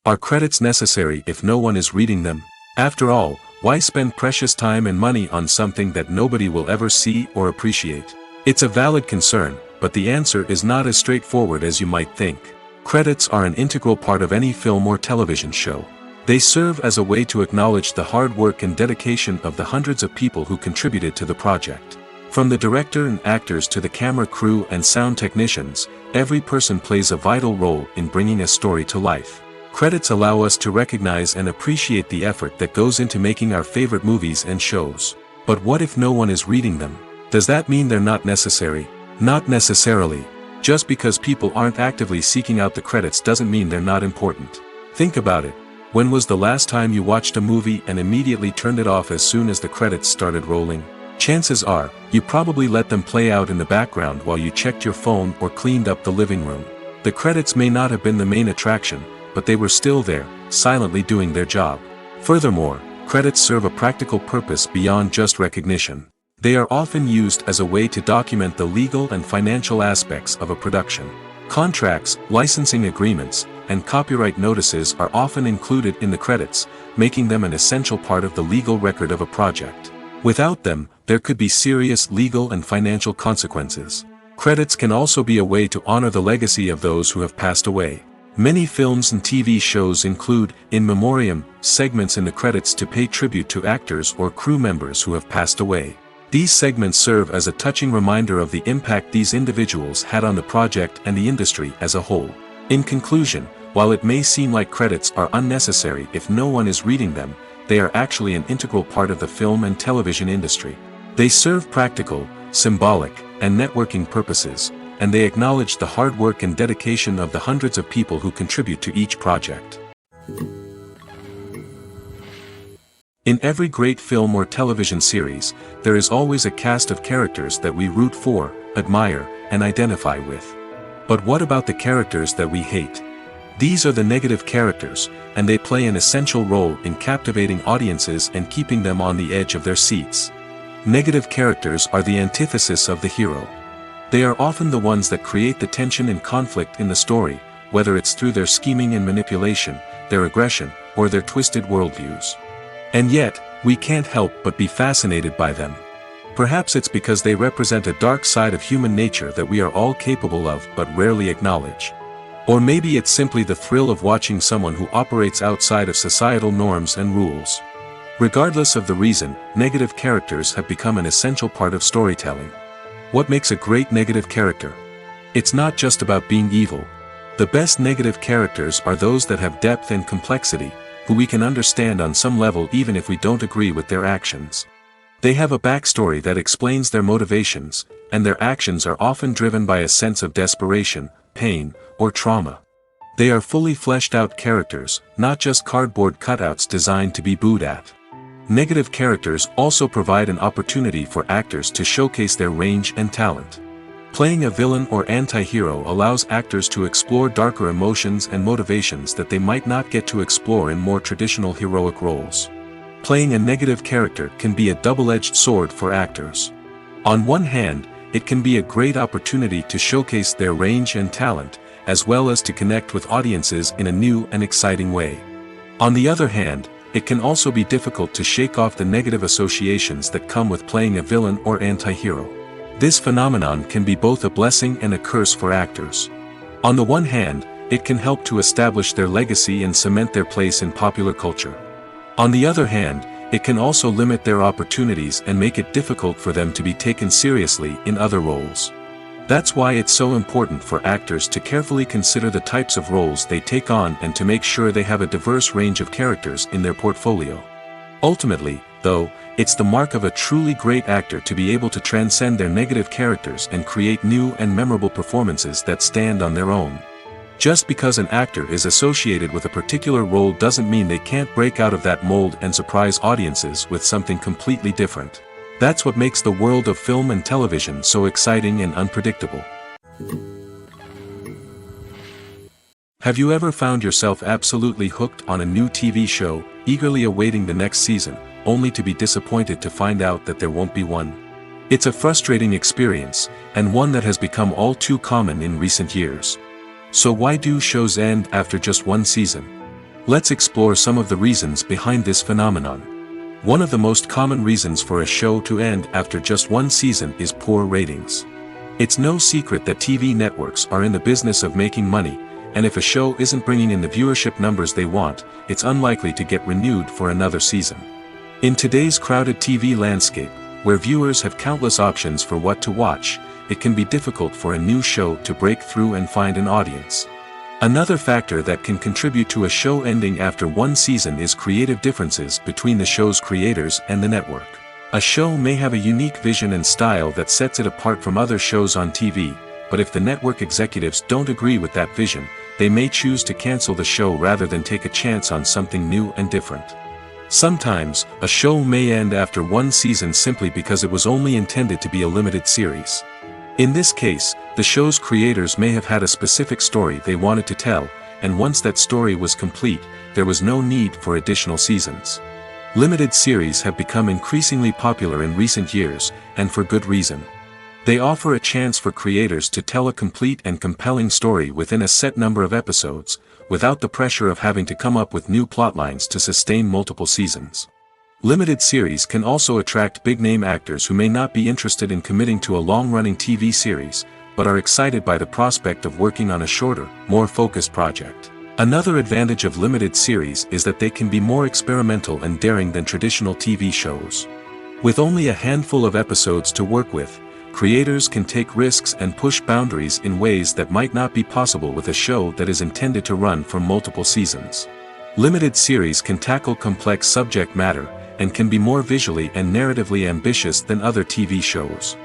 Are credits necessary if no one is reading them? After all, why spend precious time and money on something that nobody will ever see or appreciate? It's a valid concern, but the answer is not as straightforward as you might think. Credits are an integral part of any film or television show. They serve as a way to acknowledge the hard work and dedication of the hundreds of people who contributed to the project. From the director and actors to the camera crew and sound technicians, every person plays a vital role in bringing a story to life. Credits allow us to recognize and appreciate the effort that goes into making our favorite movies and shows. But what if no one is reading them? Does that mean they're not necessary? Not necessarily. Just because people aren't actively seeking out the credits doesn't mean they're not important. Think about it. When was the last time you watched a movie and immediately turned it off as soon as the credits started rolling? Chances are, you probably let them play out in the background while you checked your phone or cleaned up the living room. The credits may not have been the main attraction, but they were still there, silently doing their job. Furthermore, credits serve a practical purpose beyond just recognition. They are often used as a way to document the legal and financial aspects of a production. Contracts, licensing agreements, and copyright notices are often included in the credits, making them an essential part of the legal record of a project. Without them, there could be serious legal and financial consequences. Credits can also be a way to honor the legacy of those who have passed away. Many films and TV shows include, in memoriam, segments in the credits to pay tribute to actors or crew members who have passed away. These segments serve as a touching reminder of the impact these individuals had on the project and the industry as a whole. In conclusion, while it may seem like credits are unnecessary if no one is reading them, they are actually an integral part of the film and television industry. They serve practical, symbolic, and networking purposes, and they acknowledge the hard work and dedication of the hundreds of people who contribute to each project. In every great film or television series, there is always a cast of characters that we root for, admire, and identify with. But what about the characters that we hate? These are the negative characters, and they play an essential role in captivating audiences and keeping them on the edge of their seats. Negative characters are the antithesis of the hero. They are often the ones that create the tension and conflict in the story, whether it's through their scheming and manipulation, their aggression, or their twisted worldviews. And yet, we can't help but be fascinated by them. Perhaps it's because they represent a dark side of human nature that we are all capable of but rarely acknowledge. Or maybe it's simply the thrill of watching someone who operates outside of societal norms and rules. Regardless of the reason, negative characters have become an essential part of storytelling. What makes a great negative character? It's not just about being evil. The best negative characters are those that have depth and complexity, who we can understand on some level even if we don't agree with their actions. They have a backstory that explains their motivations, and their actions are often driven by a sense of desperation, pain, or trauma. They are fully fleshed out characters, not just cardboard cutouts designed to be booed at. Negative characters also provide an opportunity for actors to showcase their range and talent. Playing a villain or anti-hero allows actors to explore darker emotions and motivations that they might not get to explore in more traditional heroic roles. Playing a negative character can be a double-edged sword for actors. On one hand, it can be a great opportunity to showcase their range and talent, as well as to connect with audiences in a new and exciting way. On the other hand, it can also be difficult to shake off the negative associations that come with playing a villain or anti-hero. This phenomenon can be both a blessing and a curse for actors. On the one hand, it can help to establish their legacy and cement their place in popular culture. On the other hand, it can also limit their opportunities and make it difficult for them to be taken seriously in other roles. That's why it's so important for actors to carefully consider the types of roles they take on and to make sure they have a diverse range of characters in their portfolio. Ultimately, though, it's the mark of a truly great actor to be able to transcend their negative characters and create new and memorable performances that stand on their own. Just because an actor is associated with a particular role doesn't mean they can't break out of that mold and surprise audiences with something completely different. That's what makes the world of film and television so exciting and unpredictable. Have you ever found yourself absolutely hooked on a new TV show, eagerly awaiting the next season, only to be disappointed to find out that there won't be one? It's a frustrating experience, and one that has become all too common in recent years. So why do shows end after just one season? Let's explore some of the reasons behind this phenomenon. One of the most common reasons for a show to end after just one season is poor ratings. It's no secret that TV networks are in the business of making money, and if a show isn't bringing in the viewership numbers they want, it's unlikely to get renewed for another season. In today's crowded TV landscape, where viewers have countless options for what to watch, it can be difficult for a new show to break through and find an audience. Another factor that can contribute to a show ending after one season is creative differences between the show's creators and the network. A show may have a unique vision and style that sets it apart from other shows on TV, but if the network executives don't agree with that vision, they may choose to cancel the show rather than take a chance on something new and different. Sometimes, a show may end after one season simply because it was only intended to be a limited series. In this case, the show's creators may have had a specific story they wanted to tell, and once that story was complete, there was no need for additional seasons. Limited series have become increasingly popular in recent years, and for good reason. They offer a chance for creators to tell a complete and compelling story within a set number of episodes, without the pressure of having to come up with new plotlines to sustain multiple seasons. Limited series can also attract big-name actors who may not be interested in committing to a long-running TV series, but are excited by the prospect of working on a shorter, more focused project. Another advantage of limited series is that they can be more experimental and daring than traditional TV shows. With only a handful of episodes to work with, creators can take risks and push boundaries in ways that might not be possible with a show that is intended to run for multiple seasons. Limited series can tackle complex subject matter, and can be more visually and narratively ambitious than other TV shows.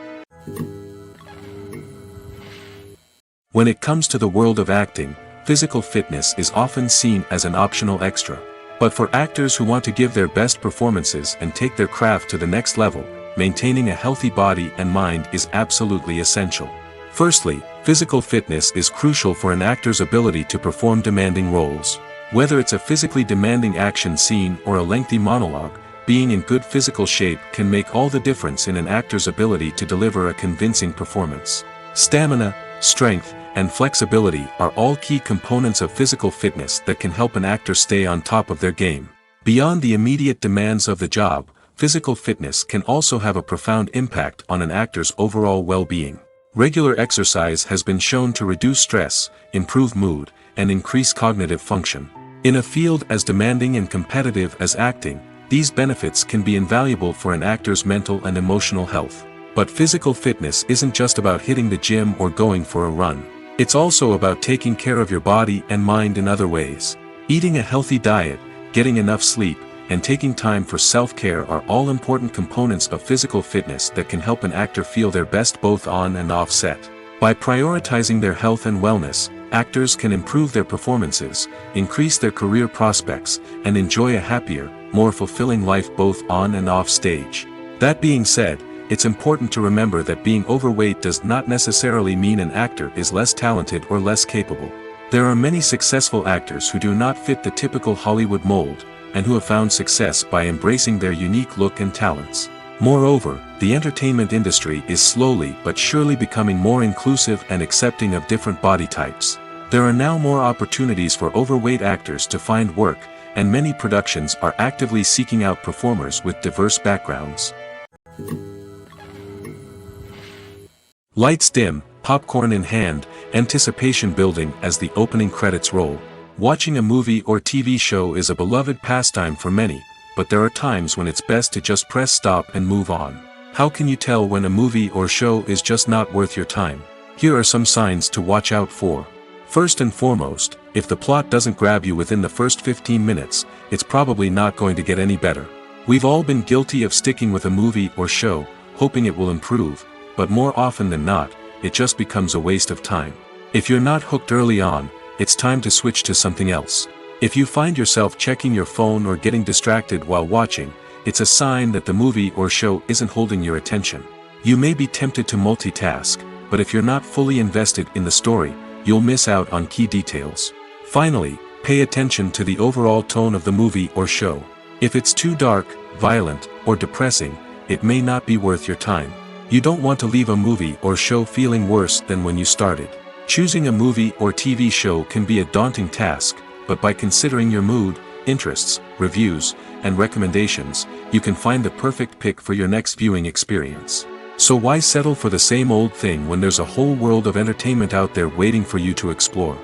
When it comes to the world of acting, physical fitness is often seen as an optional extra. But for actors who want to give their best performances and take their craft to the next level, maintaining a healthy body and mind is absolutely essential. Firstly, physical fitness is crucial for an actor's ability to perform demanding roles. Whether it's a physically demanding action scene or a lengthy monologue, being in good physical shape can make all the difference in an actor's ability to deliver a convincing performance. Stamina, strength, and flexibility are all key components of physical fitness that can help an actor stay on top of their game. Beyond the immediate demands of the job, physical fitness can also have a profound impact on an actor's overall well-being. Regular exercise has been shown to reduce stress, improve mood, and increase cognitive function. In a field as demanding and competitive as acting, these benefits can be invaluable for an actor's mental and emotional health. But physical fitness isn't just about hitting the gym or going for a run. It's also about taking care of your body and mind in other ways. Eating a healthy diet, getting enough sleep, and taking time for self-care are all important components of physical fitness that can help an actor feel their best both on and off set. By prioritizing their health and wellness, actors can improve their performances, increase their career prospects, and enjoy a happier, more fulfilling life both on and off stage. That being said, it's important to remember that being overweight does not necessarily mean an actor is less talented or less capable. There are many successful actors who do not fit the typical Hollywood mold, and who have found success by embracing their unique look and talents. Moreover, the entertainment industry is slowly but surely becoming more inclusive and accepting of different body types. There are now more opportunities for overweight actors to find work, and many productions are actively seeking out performers with diverse backgrounds. Lights dim, popcorn in hand, anticipation building as the opening credits roll. Watching a movie or TV show is a beloved pastime for many, but there are times when it's best to just press stop and move on. How can you tell when a movie or show is just not worth your time? Here are some signs to watch out for. First and foremost, if the plot doesn't grab you within the first 15 minutes, it's probably not going to get any better. We've all been guilty of sticking with a movie or show, hoping it will improve, but more often than not, it just becomes a waste of time. If you're not hooked early on, it's time to switch to something else. If you find yourself checking your phone or getting distracted while watching, it's a sign that the movie or show isn't holding your attention. You may be tempted to multitask, but if you're not fully invested in the story, you'll miss out on key details. Finally, pay attention to the overall tone of the movie or show. If it's too dark, violent, or depressing, it may not be worth your time. You don't want to leave a movie or show feeling worse than when you started. Choosing a movie or TV show can be a daunting task, but by considering your mood, interests, reviews, and recommendations, you can find the perfect pick for your next viewing experience. So why settle for the same old thing when there's a whole world of entertainment out there waiting for you to explore?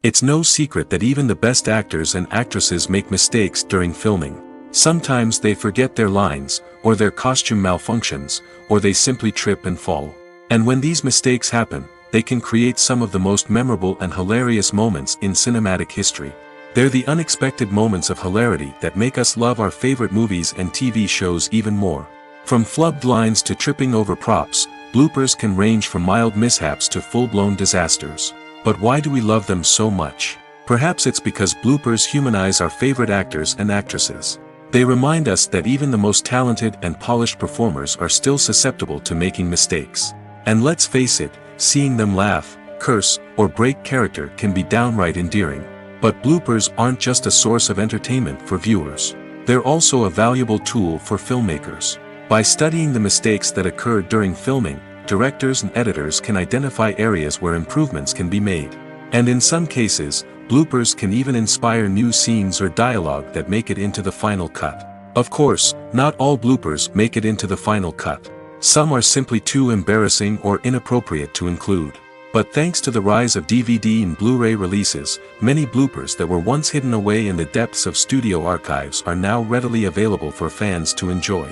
It's no secret that even the best actors and actresses make mistakes during filming. Sometimes they forget their lines, or their costume malfunctions, or they simply trip and fall. And when these mistakes happen, they can create some of the most memorable and hilarious moments in cinematic history. They're the unexpected moments of hilarity that make us love our favorite movies and TV shows even more. From flubbed lines to tripping over props, bloopers can range from mild mishaps to full-blown disasters. But why do we love them so much? Perhaps it's because bloopers humanize our favorite actors and actresses. They remind us that even the most talented and polished performers are still susceptible to making mistakes. And let's face it, seeing them laugh, curse, or break character can be downright endearing. But bloopers aren't just a source of entertainment for viewers. They're also a valuable tool for filmmakers. By studying the mistakes that occurred during filming, directors and editors can identify areas where improvements can be made. And in some cases, bloopers can even inspire new scenes or dialogue that make it into the final cut. Of course, not all bloopers make it into the final cut. Some are simply too embarrassing or inappropriate to include. But thanks to the rise of DVD and Blu-ray releases, many bloopers that were once hidden away in the depths of studio archives are now readily available for fans to enjoy.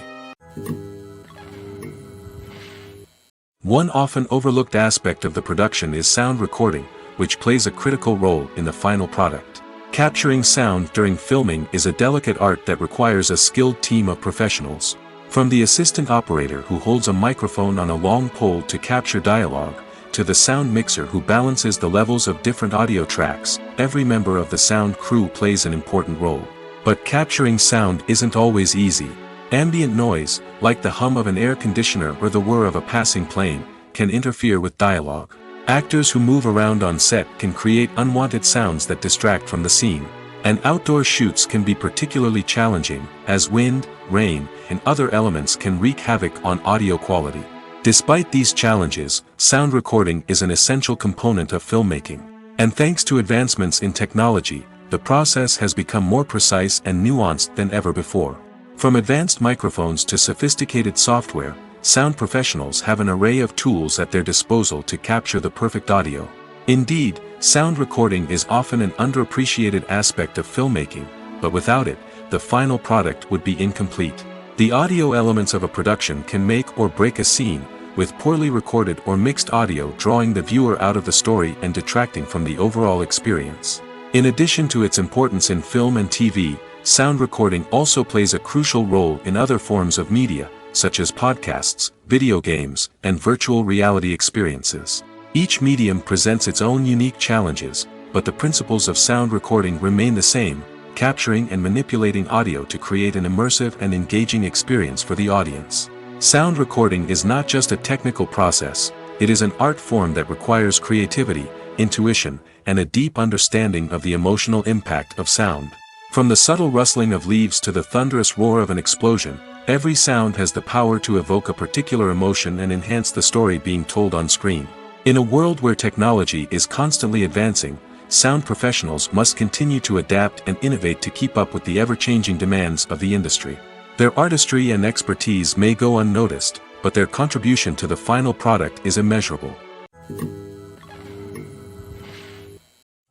One often overlooked aspect of the production is sound recording, which plays a critical role in the final product. Capturing sound during filming is a delicate art that requires a skilled team of professionals. From the assistant operator who holds a microphone on a long pole to capture dialogue, to the sound mixer who balances the levels of different audio tracks, every member of the sound crew plays an important role. But capturing sound isn't always easy. Ambient noise, like the hum of an air conditioner or the whir of a passing plane, can interfere with dialogue. Actors who move around on set can create unwanted sounds that distract from the scene. And outdoor shoots can be particularly challenging, as wind, rain, and other elements can wreak havoc on audio quality. Despite these challenges, sound recording is an essential component of filmmaking. And thanks to advancements in technology, the process has become more precise and nuanced than ever before. From advanced microphones to sophisticated software, sound professionals have an array of tools at their disposal to capture the perfect audio. Indeed, sound recording is often an underappreciated aspect of filmmaking, but without it, the final product would be incomplete. The audio elements of a production can make or break a scene, with poorly recorded or mixed audio drawing the viewer out of the story and detracting from the overall experience. In addition to its importance in film and TV, sound recording also plays a crucial role in other forms of media, such as podcasts, video games, and virtual reality experiences. Each medium presents its own unique challenges, but the principles of sound recording remain the same, capturing and manipulating audio to create an immersive and engaging experience for the audience. Sound recording is not just a technical process, it is an art form that requires creativity, intuition, and a deep understanding of the emotional impact of sound. From the subtle rustling of leaves to the thunderous roar of an explosion, every sound has the power to evoke a particular emotion and enhance the story being told on screen. In a world where technology is constantly advancing, sound professionals must continue to adapt and innovate to keep up with the ever-changing demands of the industry. Their artistry and expertise may go unnoticed, but their contribution to the final product is immeasurable.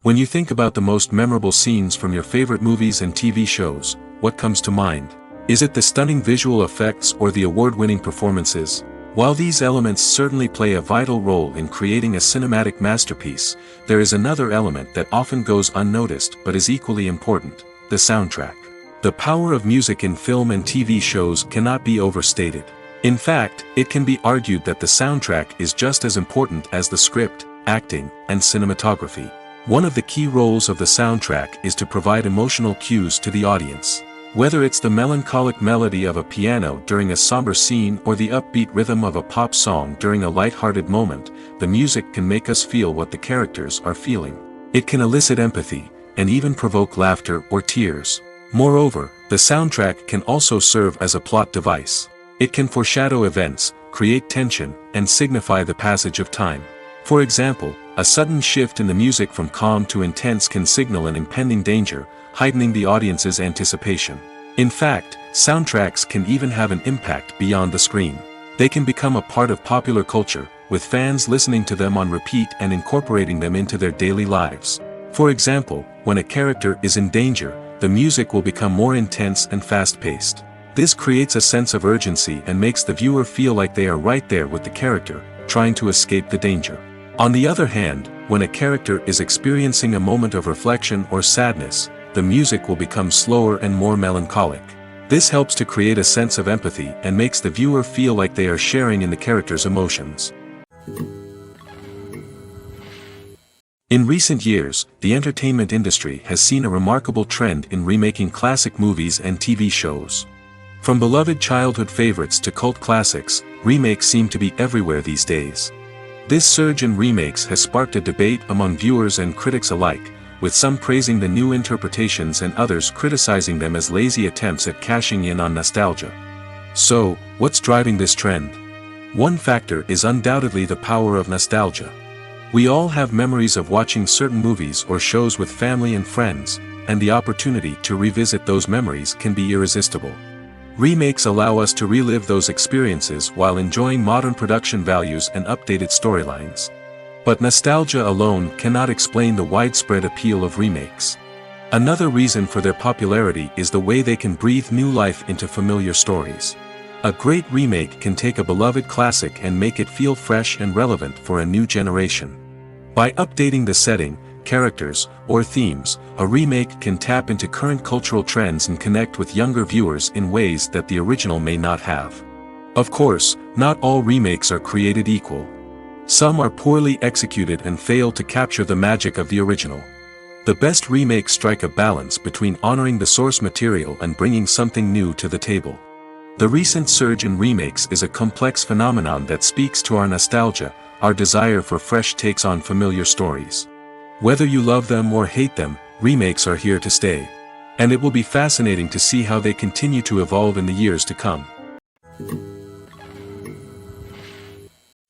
When you think about the most memorable scenes from your favorite movies and TV shows, what comes to mind? Is it the stunning visual effects or the award-winning performances? While these elements certainly play a vital role in creating a cinematic masterpiece, there is another element that often goes unnoticed but is equally important: the soundtrack. The power of music in film and TV shows cannot be overstated. In fact, it can be argued that the soundtrack is just as important as the script, acting, and cinematography. One of the key roles of the soundtrack is to provide emotional cues to the audience. Whether it's the melancholic melody of a piano during a somber scene or the upbeat rhythm of a pop song during a light-hearted moment, the music can make us feel what the characters are feeling. It can elicit empathy, and even provoke laughter or tears. Moreover, the soundtrack can also serve as a plot device. It can foreshadow events, create tension, and signify the passage of time. For example, a sudden shift in the music from calm to intense can signal an impending danger, heightening the audience's anticipation. In fact, soundtracks can even have an impact beyond the screen. They can become a part of popular culture, with fans listening to them on repeat and incorporating them into their daily lives. For example, when a character is in danger, the music will become more intense and fast-paced. This creates a sense of urgency and makes the viewer feel like they are right there with the character, trying to escape the danger. On the other hand, when a character is experiencing a moment of reflection or sadness, the music will become slower and more melancholic. This helps to create a sense of empathy and makes the viewer feel like they are sharing in the character's emotions. In recent years, the entertainment industry has seen a remarkable trend in remaking classic movies and TV shows. From beloved childhood favorites to cult classics, remakes seem to be everywhere these days. This surge in remakes has sparked a debate among viewers and critics alike, with some praising the new interpretations and others criticizing them as lazy attempts at cashing in on nostalgia. So, what's driving this trend? One factor is undoubtedly the power of nostalgia. We all have memories of watching certain movies or shows with family and friends, and the opportunity to revisit those memories can be irresistible. Remakes allow us to relive those experiences while enjoying modern production values and updated storylines. But nostalgia alone cannot explain the widespread appeal of remakes. Another reason for their popularity is the way they can breathe new life into familiar stories. A great remake can take a beloved classic and make it feel fresh and relevant for a new generation. By updating the setting, characters, or themes, a remake can tap into current cultural trends and connect with younger viewers in ways that the original may not have. Of course, not all remakes are created equal. Some are poorly executed and fail to capture the magic of the original. The best remakes strike a balance between honoring the source material and bringing something new to the table. The recent surge in remakes is a complex phenomenon that speaks to our nostalgia, our desire for fresh takes on familiar stories. Whether you love them or hate them, remakes are here to stay. And it will be fascinating to see how they continue to evolve in the years to come.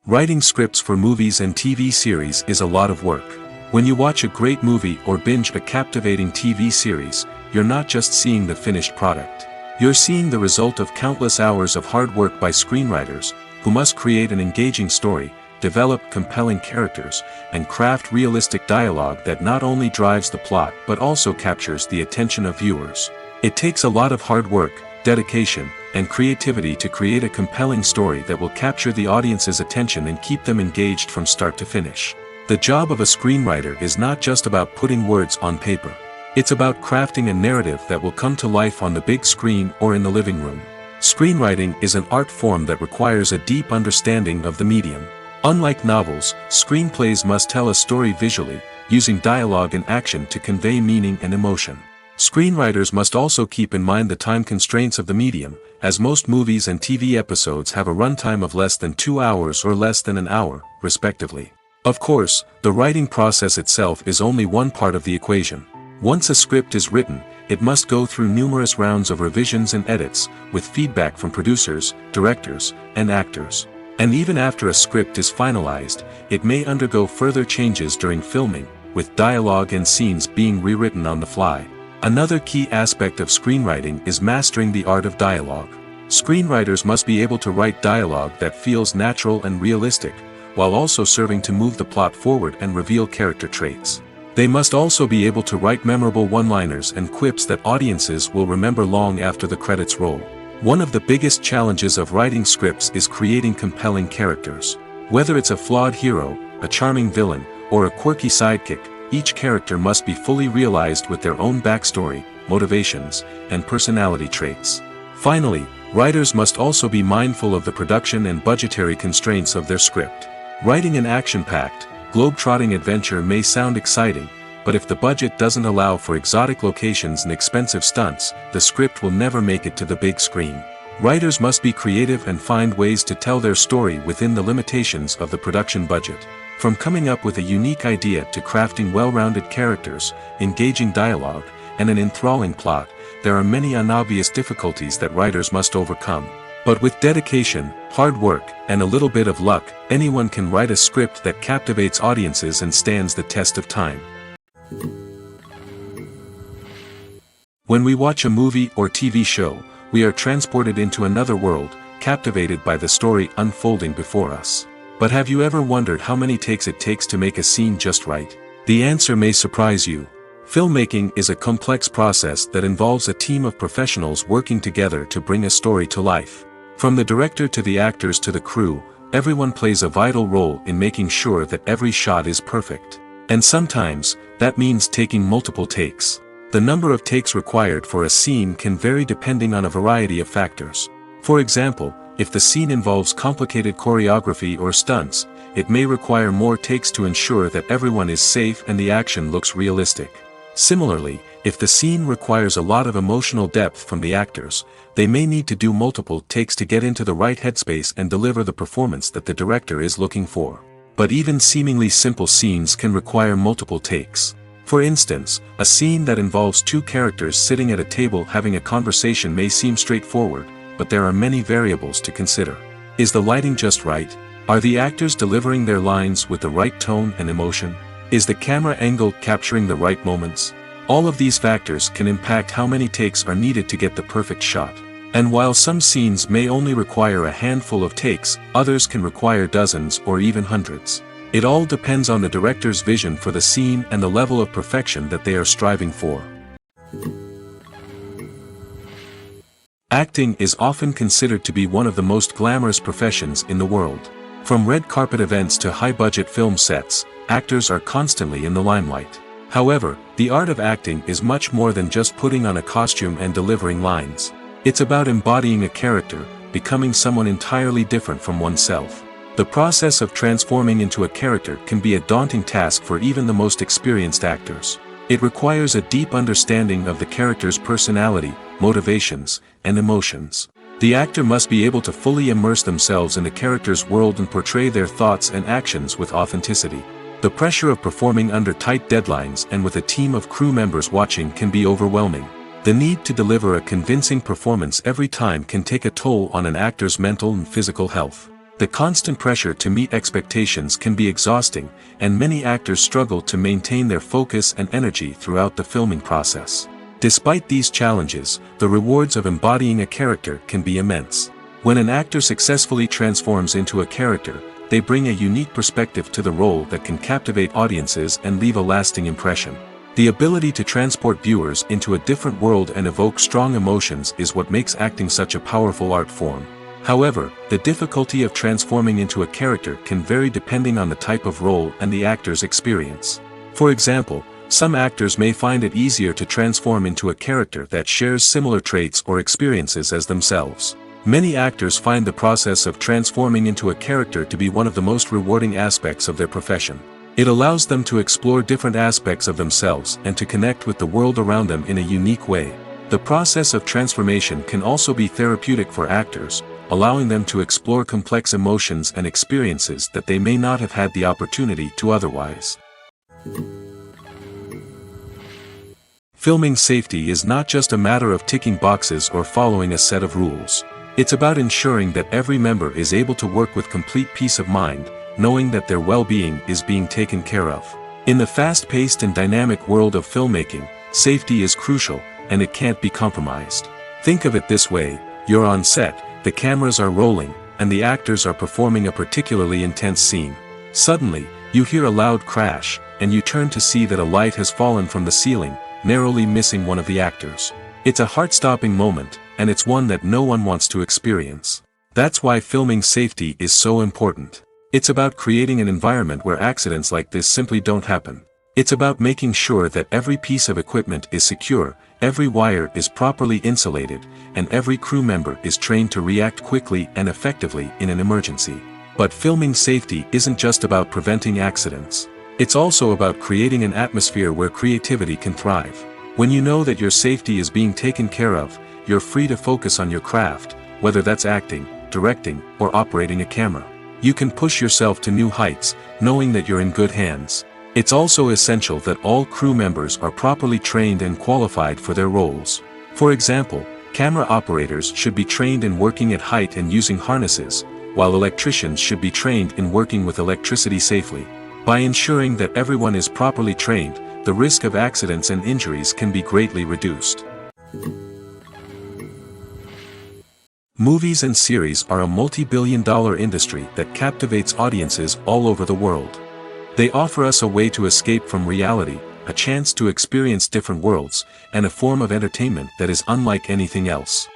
Writing scripts for movies and TV series is a lot of work. When you watch a great movie or binge a captivating TV series, you're not just seeing the finished product. You're seeing the result of countless hours of hard work by screenwriters, who must create an engaging story, develop compelling characters, and craft realistic dialogue that not only drives the plot but also captures the attention of viewers. It takes a lot of hard work, dedication, and creativity to create a compelling story that will capture the audience's attention and keep them engaged from start to finish. The job of a screenwriter is not just about putting words on paper. It's about crafting a narrative that will come to life on the big screen or in the living room. Screenwriting is an art form that requires a deep understanding of the medium. Unlike novels, screenplays must tell a story visually, using dialogue and action to convey meaning and emotion. Screenwriters must also keep in mind the time constraints of the medium, as most movies and TV episodes have a runtime of less than 2 hours or less than an hour, respectively. Of course, the writing process itself is only one part of the equation. Once a script is written, it must go through numerous rounds of revisions and edits, with feedback from producers, directors, and actors. And even after a script is finalized, it may undergo further changes during filming, with dialogue and scenes being rewritten on the fly. Another key aspect of screenwriting is mastering the art of dialogue. Screenwriters must be able to write dialogue that feels natural and realistic, while also serving to move the plot forward and reveal character traits. They must also be able to write memorable one-liners and quips that audiences will remember long after the credits roll. One of the biggest challenges of writing scripts is creating compelling characters. Whether it's a flawed hero, a charming villain, or a quirky sidekick, each character must be fully realized with their own backstory, motivations, and personality traits. Finally, writers must also be mindful of the production and budgetary constraints of their script. Writing an action-packed, globe-trotting adventure may sound exciting, but if the budget doesn't allow for exotic locations and expensive stunts, the script will never make it to the big screen. Writers must be creative and find ways to tell their story within the limitations of the production budget. From coming up with a unique idea to crafting well-rounded characters, engaging dialogue, and an enthralling plot, there are many unobvious difficulties that writers must overcome. But with dedication, hard work, and a little bit of luck, anyone can write a script that captivates audiences and stands the test of time. When we watch a movie or TV show, we are transported into another world, captivated by the story unfolding before us. But have you ever wondered how many takes it takes to make a scene just right? The answer may surprise you. Filmmaking is a complex process that involves a team of professionals working together to bring a story to life. From the director to the actors to the crew, everyone plays a vital role in making sure that every shot is perfect. And sometimes, that means taking multiple takes. The number of takes required for a scene can vary depending on a variety of factors. For example, if the scene involves complicated choreography or stunts, it may require more takes to ensure that everyone is safe and the action looks realistic. Similarly, if the scene requires a lot of emotional depth from the actors, they may need to do multiple takes to get into the right headspace and deliver the performance that the director is looking for. But even seemingly simple scenes can require multiple takes. For instance, a scene that involves two characters sitting at a table having a conversation may seem straightforward, but there are many variables to consider. Is the lighting just right? Are the actors delivering their lines with the right tone and emotion? Is the camera angle capturing the right moments? All of these factors can impact how many takes are needed to get the perfect shot. And while some scenes may only require a handful of takes, others can require dozens or even hundreds. It all depends on the director's vision for the scene and the level of perfection that they are striving for. Acting is often considered to be one of the most glamorous professions in the world. From red carpet events to high-budget film sets, actors are constantly in the limelight. However, the art of acting is much more than just putting on a costume and delivering lines. It's about embodying a character, becoming someone entirely different from oneself. The process of transforming into a character can be a daunting task for even the most experienced actors. It requires a deep understanding of the character's personality, motivations, and emotions. The actor must be able to fully immerse themselves in the character's world and portray their thoughts and actions with authenticity. The pressure of performing under tight deadlines and with a team of crew members watching can be overwhelming. The need to deliver a convincing performance every time can take a toll on an actor's mental and physical health. The constant pressure to meet expectations can be exhausting, and many actors struggle to maintain their focus and energy throughout the filming process. Despite these challenges, the rewards of embodying a character can be immense. When an actor successfully transforms into a character, they bring a unique perspective to the role that can captivate audiences and leave a lasting impression. The ability to transport viewers into a different world and evoke strong emotions is what makes acting such a powerful art form. However, the difficulty of transforming into a character can vary depending on the type of role and the actor's experience. For example, some actors may find it easier to transform into a character that shares similar traits or experiences as themselves. Many actors find the process of transforming into a character to be one of the most rewarding aspects of their profession. It allows them to explore different aspects of themselves and to connect with the world around them in a unique way. The process of transformation can also be therapeutic for actors, allowing them to explore complex emotions and experiences that they may not have had the opportunity to otherwise. Filming safety is not just a matter of ticking boxes or following a set of rules. It's about ensuring that every member is able to work with complete peace of mind, knowing that their well-being is being taken care of. In the fast-paced and dynamic world of filmmaking, safety is crucial, and it can't be compromised. Think of it this way: you're on set, the cameras are rolling, and the actors are performing a particularly intense scene. Suddenly, you hear a loud crash, and you turn to see that a light has fallen from the ceiling, narrowly missing one of the actors. It's a heart-stopping moment, and it's one that no one wants to experience. That's why filming safety is so important. It's about creating an environment where accidents like this simply don't happen. It's about making sure that every piece of equipment is secure, every wire is properly insulated, and every crew member is trained to react quickly and effectively in an emergency. But filming safety isn't just about preventing accidents. It's also about creating an atmosphere where creativity can thrive. When you know that your safety is being taken care of, you're free to focus on your craft, whether that's acting, directing, or operating a camera. You can push yourself to new heights, knowing that you're in good hands. It's also essential that all crew members are properly trained and qualified for their roles. For example, camera operators should be trained in working at height and using harnesses, while electricians should be trained in working with electricity safely. By ensuring that everyone is properly trained, the risk of accidents and injuries can be greatly reduced. Movies and series are a multi-billion-dollar industry that captivates audiences all over the world. They offer us a way to escape from reality, a chance to experience different worlds, and a form of entertainment that is unlike anything else.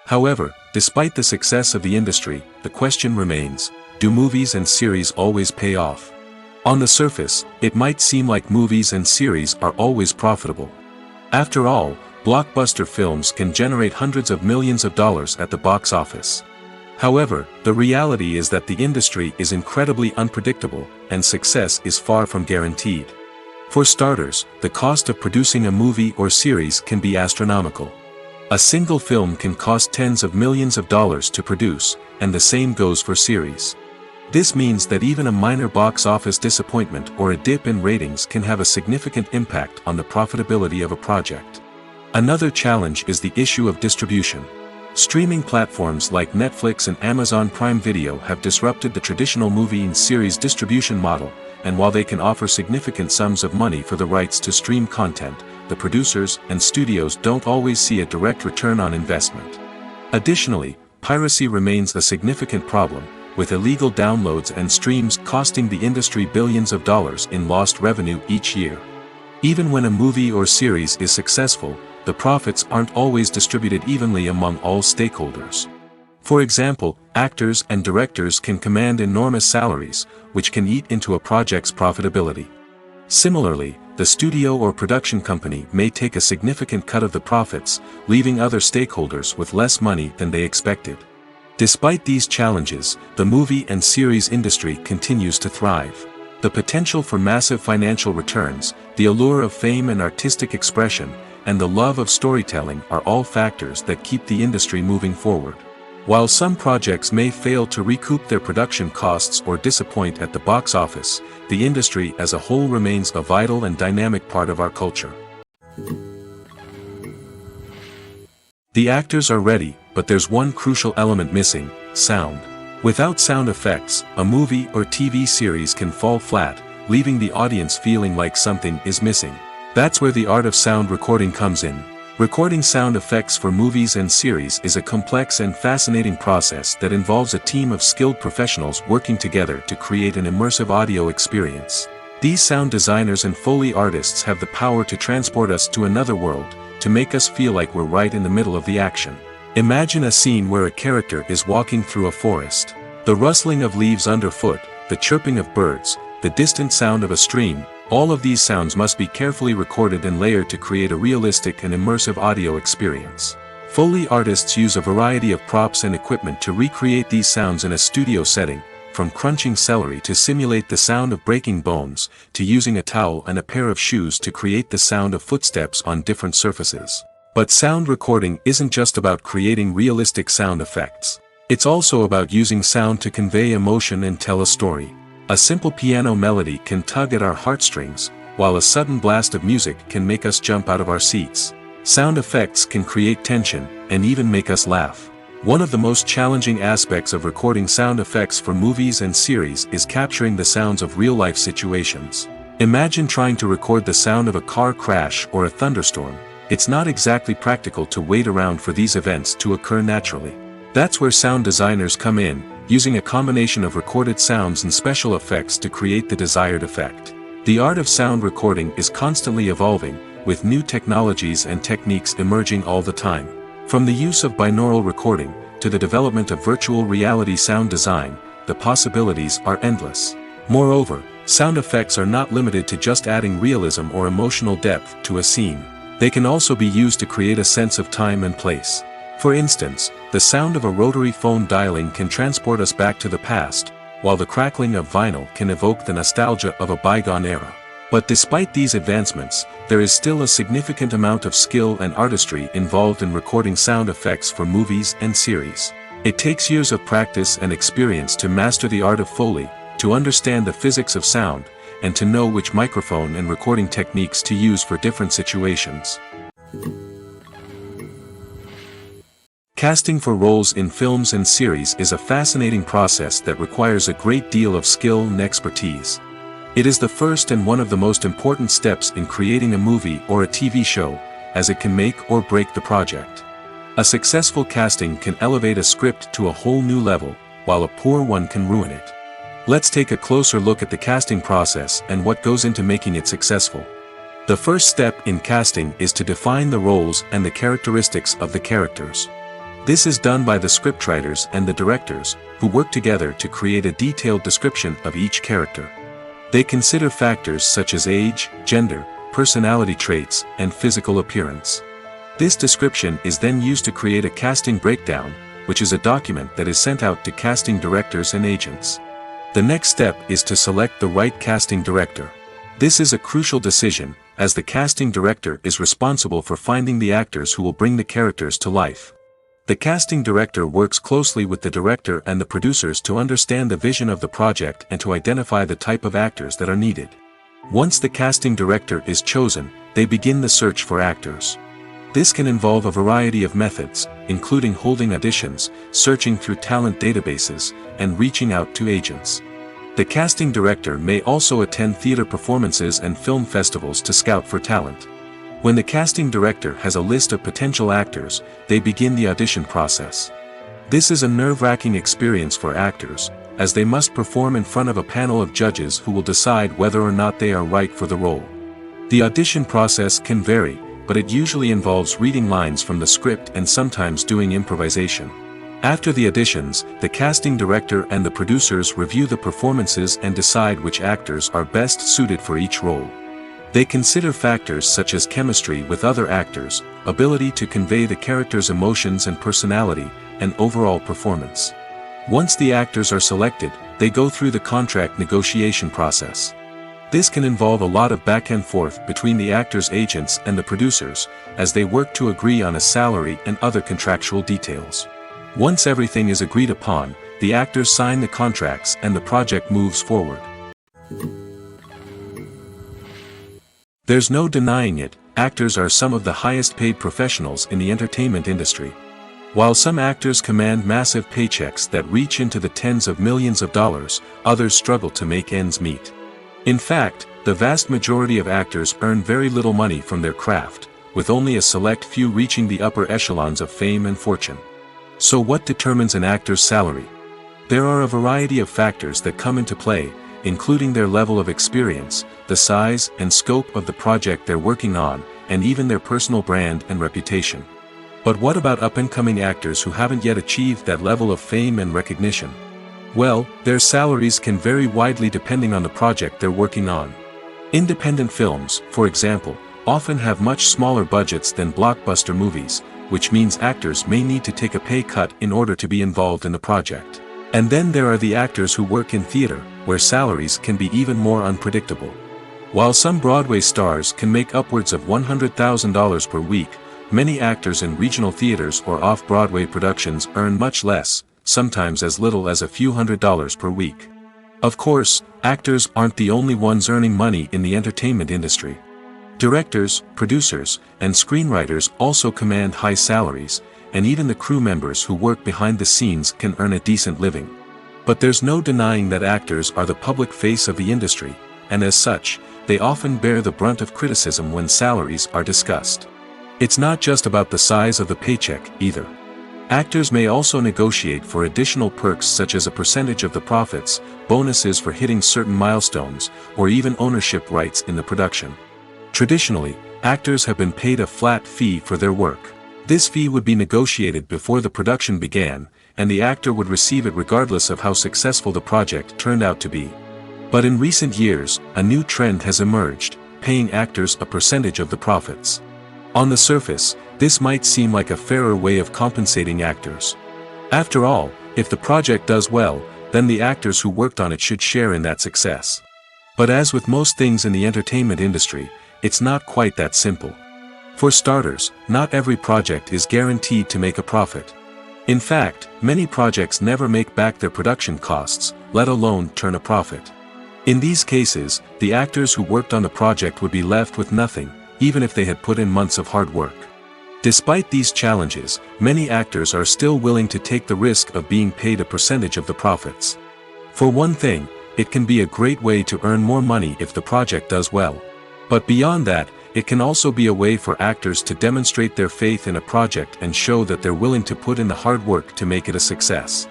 However, despite the success of the industry, the question remains: do movies and series always pay off? On the surface, it might seem like movies and series are always profitable. After all, blockbuster films can generate hundreds of millions of dollars at the box office. However, the reality is that the industry is incredibly unpredictable, and success is far from guaranteed. For starters, the cost of producing a movie or series can be astronomical. A single film can cost tens of millions of dollars to produce, and the same goes for series. This means that even a minor box office disappointment or a dip in ratings can have a significant impact on the profitability of a project. Another challenge is the issue of distribution. Streaming platforms like Netflix and Amazon Prime Video have disrupted the traditional movie and series distribution model, and while they can offer significant sums of money for the rights to stream content, the producers and studios don't always see a direct return on investment. Additionally, piracy remains a significant problem, with illegal downloads and streams costing the industry billions of dollars in lost revenue each year. Even when a movie or series is successful, the profits aren't always distributed evenly among all stakeholders. For example, actors and directors can command enormous salaries, which can eat into a project's profitability. Similarly, the studio or production company may take a significant cut of the profits, leaving other stakeholders with less money than they expected. Despite these challenges, the movie and series industry continues to thrive. The potential for massive financial returns, the allure of fame and artistic expression, and the love of storytelling are all factors that keep the industry moving forward. While some projects may fail to recoup their production costs or disappoint at the box office, the industry as a whole remains a vital and dynamic part of our culture. The actors are ready, but there's one crucial element missing: sound. Without sound effects, a movie or TV series can fall flat, leaving the audience feeling like something is missing. That's where the art of sound recording comes in. Recording sound effects for movies and series is a complex and fascinating process that involves a team of skilled professionals working together to create an immersive audio experience. These sound designers and Foley artists have the power to transport us to another world, to make us feel like we're right in the middle of the action. Imagine a scene where a character is walking through a forest. The rustling of leaves underfoot, the chirping of birds, the distant sound of a stream, all of these sounds must be carefully recorded and layered to create a realistic and immersive audio experience. Foley artists use a variety of props and equipment to recreate these sounds in a studio setting, from crunching celery to simulate the sound of breaking bones, to using a towel and a pair of shoes to create the sound of footsteps on different surfaces. But sound recording isn't just about creating realistic sound effects. It's also about using sound to convey emotion and tell a story. A simple piano melody can tug at our heartstrings, while a sudden blast of music can make us jump out of our seats. Sound effects can create tension, and even make us laugh. One of the most challenging aspects of recording sound effects for movies and series is capturing the sounds of real-life situations. Imagine trying to record the sound of a car crash or a thunderstorm. It's not exactly practical to wait around for these events to occur naturally. That's where sound designers come in, using a combination of recorded sounds and special effects to create the desired effect. The art of sound recording is constantly evolving, with new technologies and techniques emerging all the time. From the use of binaural recording, to the development of virtual reality sound design, the possibilities are endless. Moreover, sound effects are not limited to just adding realism or emotional depth to a scene. They can also be used to create a sense of time and place. For instance, the sound of a rotary phone dialing can transport us back to the past, while the crackling of vinyl can evoke the nostalgia of a bygone era. But despite these advancements, there is still a significant amount of skill and artistry involved in recording sound effects for movies and series. It takes years of practice and experience to master the art of Foley, to understand the physics of sound, and to know which microphone and recording techniques to use for different situations. Casting for roles in films and series is a fascinating process that requires a great deal of skill and expertise. It is the first and one of the most important steps in creating a movie or a TV show, as it can make or break the project. A successful casting can elevate a script to a whole new level, while a poor one can ruin it. Let's take a closer look at the casting process and what goes into making it successful. The first step in casting is to define the roles and the characteristics of the characters. This is done by the scriptwriters and the directors, who work together to create a detailed description of each character. They consider factors such as age, gender, personality traits, and physical appearance. This description is then used to create a casting breakdown, which is a document that is sent out to casting directors and agents. The next step is to select the right casting director. This is a crucial decision, as the casting director is responsible for finding the actors who will bring the characters to life. The casting director works closely with the director and the producers to understand the vision of the project and to identify the type of actors that are needed. Once the casting director is chosen, they begin the search for actors. This can involve a variety of methods, including holding auditions, searching through talent databases, and reaching out to agents. The casting director may also attend theater performances and film festivals to scout for talent. When the casting director has a list of potential actors, they begin the audition process. This is a nerve-wracking experience for actors, as they must perform in front of a panel of judges who will decide whether or not they are right for the role. The audition process can vary, but it usually involves reading lines from the script and sometimes doing improvisation. After the auditions, the casting director and the producers review the performances and decide which actors are best suited for each role. They consider factors such as chemistry with other actors, ability to convey the character's emotions and personality, and overall performance. Once the actors are selected, they go through the contract negotiation process. This can involve a lot of back and forth between the actors' agents and the producers, as they work to agree on a salary and other contractual details. Once everything is agreed upon, the actors sign the contracts and the project moves forward. There's no denying it, actors are some of the highest paid professionals in the entertainment industry. While some actors command massive paychecks that reach into the tens of millions of dollars, others struggle to make ends meet. In fact, the vast majority of actors earn very little money from their craft, with only a select few reaching the upper echelons of fame and fortune. So what determines an actor's salary? There are a variety of factors that come into play, including their level of experience, the size and scope of the project they're working on, and even their personal brand and reputation. But what about up-and-coming actors who haven't yet achieved that level of fame and recognition? Well, their salaries can vary widely depending on the project they're working on. Independent films, for example, often have much smaller budgets than blockbuster movies, which means actors may need to take a pay cut in order to be involved in the project. And then there are the actors who work in theater, where salaries can be even more unpredictable. While some Broadway stars can make upwards of $100,000 per week, many actors in regional theaters or off-Broadway productions earn much less, sometimes as little as a few $100s per week. Of course, actors aren't the only ones earning money in the entertainment industry. Directors, producers, and screenwriters also command high salaries, and even the crew members who work behind the scenes can earn a decent living. But there's no denying that actors are the public face of the industry, and as such, they often bear the brunt of criticism when salaries are discussed. It's not just about the size of the paycheck, either. Actors may also negotiate for additional perks such as a percentage of the profits, bonuses for hitting certain milestones, or even ownership rights in the production. Traditionally, actors have been paid a flat fee for their work. This fee would be negotiated before the production began, and the actor would receive it regardless of how successful the project turned out to be. But in recent years, a new trend has emerged, paying actors a percentage of the profits. On the surface, this might seem like a fairer way of compensating actors. After all, if the project does well, then the actors who worked on it should share in that success. But as with most things in the entertainment industry, it's not quite that simple. For starters, not every project is guaranteed to make a profit. In fact, many projects never make back their production costs, let alone turn a profit. In these cases, the actors who worked on the project would be left with nothing, even if they had put in months of hard work. Despite these challenges, many actors are still willing to take the risk of being paid a percentage of the profits. For one thing, it can be a great way to earn more money if the project does well. But beyond that, it can also be a way for actors to demonstrate their faith in a project and show that they're willing to put in the hard work to make it a success.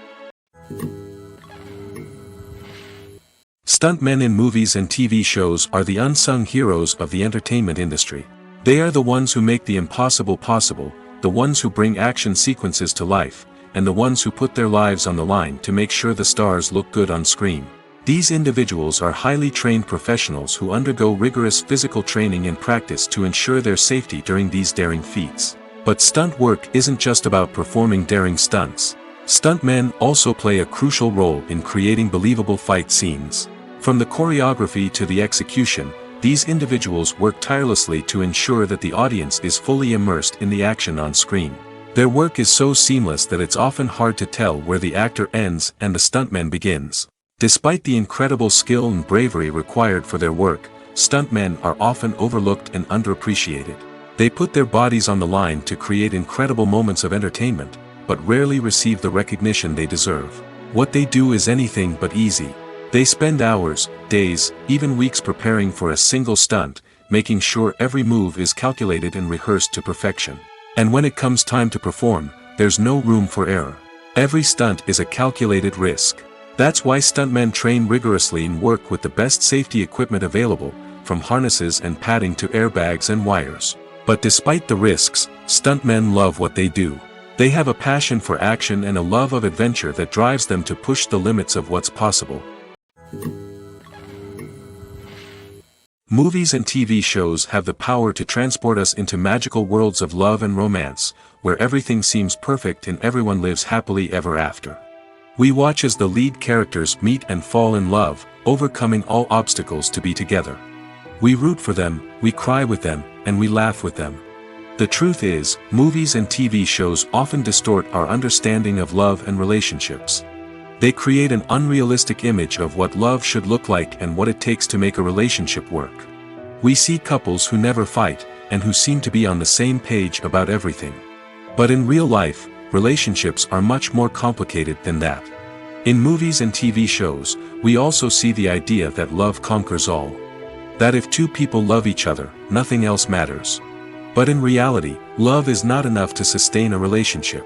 Stuntmen in movies and TV shows are the unsung heroes of the entertainment industry. They are the ones who make the impossible possible, the ones who bring action sequences to life, and the ones who put their lives on the line to make sure the stars look good on screen. These individuals are highly trained professionals who undergo rigorous physical training and practice to ensure their safety during these daring feats. But stunt work isn't just about performing daring stunts. Stuntmen also play a crucial role in creating believable fight scenes. From the choreography to the execution, these individuals work tirelessly to ensure that the audience is fully immersed in the action on screen. Their work is so seamless that it's often hard to tell where the actor ends and the stuntman begins. Despite the incredible skill and bravery required for their work, stuntmen are often overlooked and underappreciated. They put their bodies on the line to create incredible moments of entertainment, but rarely receive the recognition they deserve. What they do is anything but easy. They spend hours, days, even weeks preparing for a single stunt, making sure every move is calculated and rehearsed to perfection. And when it comes time to perform, there's no room for error. Every stunt is a calculated risk. That's why stuntmen train rigorously and work with the best safety equipment available, from harnesses and padding to airbags and wires. But despite the risks, stuntmen love what they do. They have a passion for action and a love of adventure that drives them to push the limits of what's possible. Movies and TV shows have the power to transport us into magical worlds of love and romance, where everything seems perfect and everyone lives happily ever after. We watch as the lead characters meet and fall in love, overcoming all obstacles to be together. We root for them, we cry with them, and we laugh with them. The truth is, movies and TV shows often distort our understanding of love and relationships. They create an unrealistic image of what love should look like and what it takes to make a relationship work. We see couples who never fight, and who seem to be on the same page about everything. But in real life, relationships are much more complicated than that. In movies and TV shows, we also see the idea that love conquers all. That if two people love each other, nothing else matters. But in reality, love is not enough to sustain a relationship.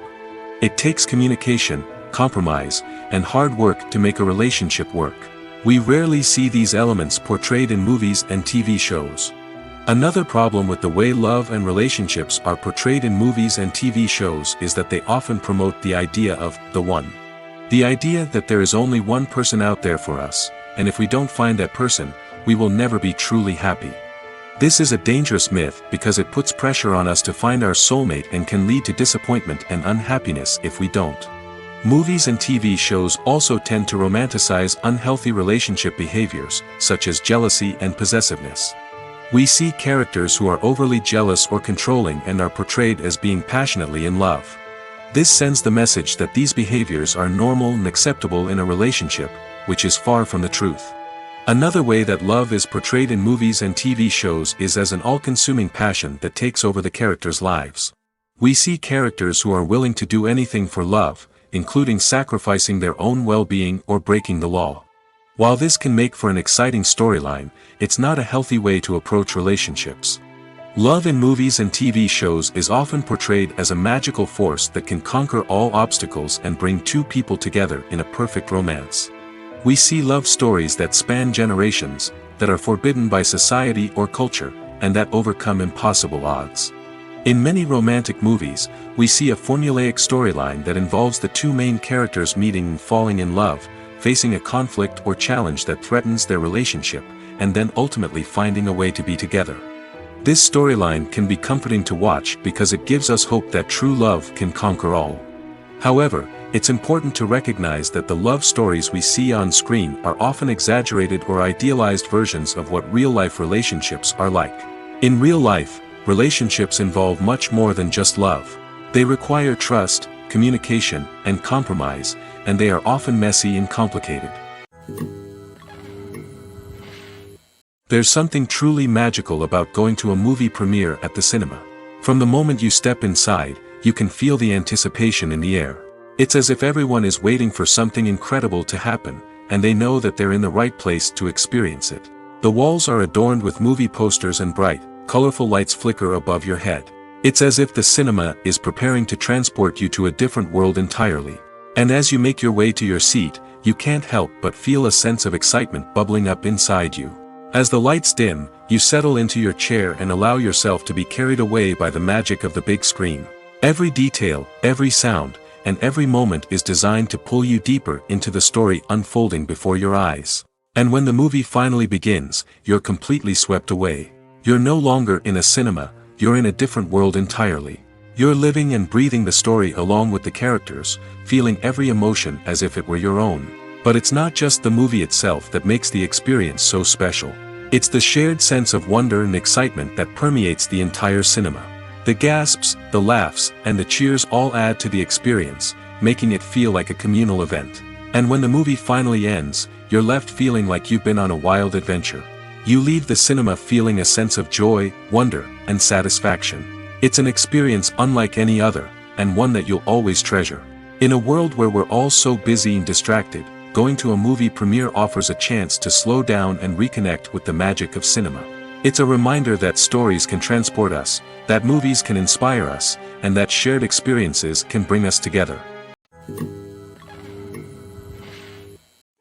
It takes communication, compromise, and hard work to make a relationship work. We rarely see these elements portrayed in movies and TV shows. Another problem with the way love and relationships are portrayed in movies and TV shows is that they often promote the idea of the one. The idea that there is only one person out there for us, and if we don't find that person, we will never be truly happy. This is a dangerous myth because it puts pressure on us to find our soulmate and can lead to disappointment and unhappiness if we don't. Movies and TV shows also tend to romanticize unhealthy relationship behaviors, such as jealousy and possessiveness. We see characters who are overly jealous or controlling and are portrayed as being passionately in love. This sends the message that these behaviors are normal and acceptable in a relationship, which is far from the truth. Another way that love is portrayed in movies and TV shows is as an all-consuming passion that takes over the characters' lives. We see characters who are willing to do anything for love, including sacrificing their own well-being or breaking the law. While this can make for an exciting storyline, it's not a healthy way to approach relationships. Love in movies and TV shows is often portrayed as a magical force that can conquer all obstacles and bring two people together in a perfect romance. We see love stories that span generations, that are forbidden by society or culture, and that overcome impossible odds. In many romantic movies, we see a formulaic storyline that involves the two main characters meeting and falling in love, facing a conflict or challenge that threatens their relationship, and then ultimately finding a way to be together. This storyline can be comforting to watch because it gives us hope that true love can conquer all. However, it's important to recognize that the love stories we see on screen are often exaggerated or idealized versions of what real-life relationships are like. In real life, relationships involve much more than just love. They require trust, communication, and compromise, and they are often messy and complicated. There's something truly magical about going to a movie premiere at the cinema. From the moment you step inside, you can feel the anticipation in the air. It's as if everyone is waiting for something incredible to happen, and they know that they're in the right place to experience it. The walls are adorned with movie posters and bright, colorful lights flicker above your head. It's as if the cinema is preparing to transport you to a different world entirely. And as you make your way to your seat, you can't help but feel a sense of excitement bubbling up inside you. As the lights dim, you settle into your chair and allow yourself to be carried away by the magic of the big screen. Every detail, every sound, and every moment is designed to pull you deeper into the story unfolding before your eyes. And when the movie finally begins, you're completely swept away. You're no longer in a cinema, you're in a different world entirely. You're living and breathing the story along with the characters, feeling every emotion as if it were your own. But it's not just the movie itself that makes the experience so special. It's the shared sense of wonder and excitement that permeates the entire cinema. The gasps, the laughs, and the cheers all add to the experience, making it feel like a communal event. And when the movie finally ends, you're left feeling like you've been on a wild adventure. You leave the cinema feeling a sense of joy, wonder, and satisfaction. It's an experience unlike any other, and one that you'll always treasure. In a world where we're all so busy and distracted, going to a movie premiere offers a chance to slow down and reconnect with the magic of cinema. It's a reminder that stories can transport us, that movies can inspire us, and that shared experiences can bring us together.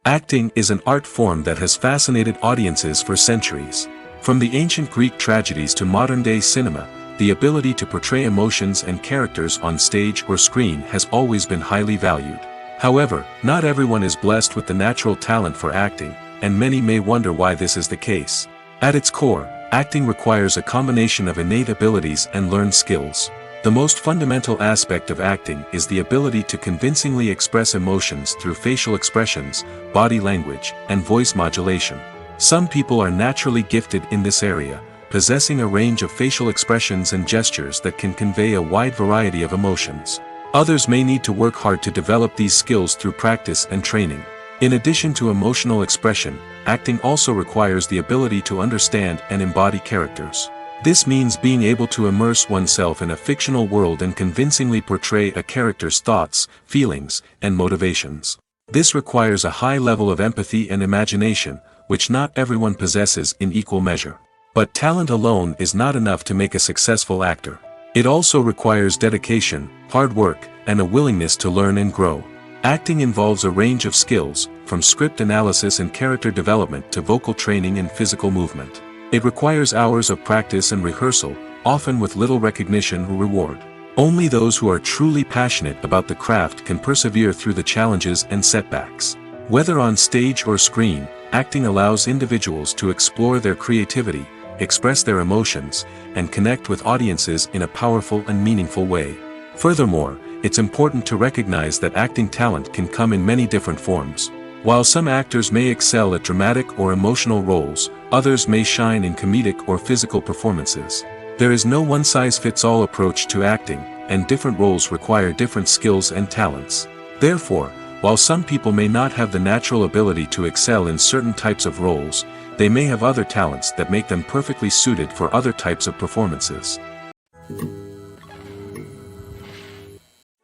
Acting is an art form that has fascinated audiences for centuries. From the ancient Greek tragedies to modern-day cinema, the ability to portray emotions and characters on stage or screen has always been highly valued. However, not everyone is blessed with the natural talent for acting, and many may wonder why this is the case. At its core, acting requires a combination of innate abilities and learned skills. The most fundamental aspect of acting is the ability to convincingly express emotions through facial expressions, body language, and voice modulation. Some people are naturally gifted in this area, possessing a range of facial expressions and gestures that can convey a wide variety of emotions. Others may need to work hard to develop these skills through practice and training. In addition to emotional expression, acting also requires the ability to understand and embody characters. This means being able to immerse oneself in a fictional world and convincingly portray a character's thoughts, feelings, and motivations. This requires a high level of empathy and imagination, which not everyone possesses in equal measure. But talent alone is not enough to make a successful actor. It also requires dedication, hard work, and a willingness to learn and grow. Acting involves a range of skills, from script analysis and character development to vocal training and physical movement. It requires hours of practice and rehearsal, often with little recognition or reward. Only those who are truly passionate about the craft can persevere through the challenges and setbacks. Whether on stage or screen, acting allows individuals to explore their creativity, express their emotions, and connect with audiences in a powerful and meaningful way. Furthermore, it's important to recognize that acting talent can come in many different forms. While some actors may excel at dramatic or emotional roles, others may shine in comedic or physical performances. There is no one-size-fits-all approach to acting, and different roles require different skills and talents. Therefore, while some people may not have the natural ability to excel in certain types of roles, they may have other talents that make them perfectly suited for other types of performances.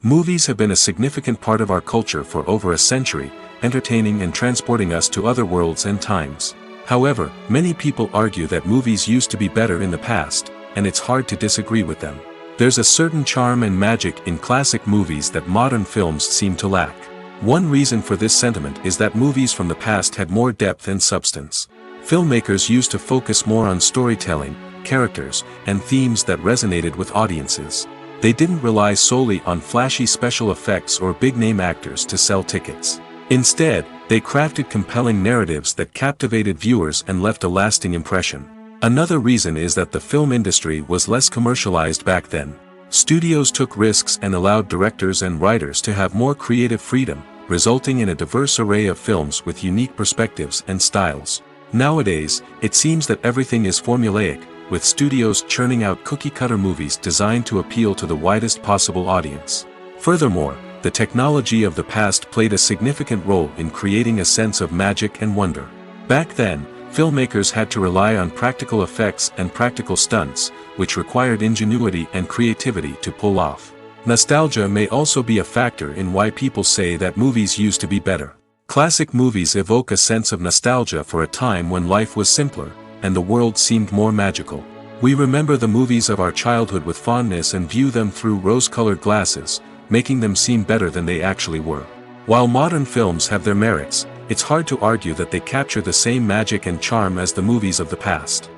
Movies have been a significant part of our culture for over a century, entertaining and transporting us to other worlds and times. However, many people argue that movies used to be better in the past, and it's hard to disagree with them. There's a certain charm and magic in classic movies that modern films seem to lack. One reason for this sentiment is that movies from the past had more depth and substance. Filmmakers used to focus more on storytelling, characters, and themes that resonated with audiences. They didn't rely solely on flashy special effects or big-name actors to sell tickets. Instead, they crafted compelling narratives that captivated viewers and left a lasting impression. Another reason is that the film industry was less commercialized back then. Studios took risks and allowed directors and writers to have more creative freedom, resulting in a diverse array of films with unique perspectives and styles. Nowadays, it seems that everything is formulaic, with studios churning out cookie-cutter movies designed to appeal to the widest possible audience. Furthermore, the technology of the past played a significant role in creating a sense of magic and wonder. Back then, filmmakers had to rely on practical effects and practical stunts, which required ingenuity and creativity to pull off. Nostalgia may also be a factor in why people say that movies used to be better. Classic movies evoke a sense of nostalgia for a time when life was simpler, and the world seemed more magical. We remember the movies of our childhood with fondness and view them through rose-colored glasses, making them seem better than they actually were. While modern films have their merits, it's hard to argue that they capture the same magic and charm as the movies of the past.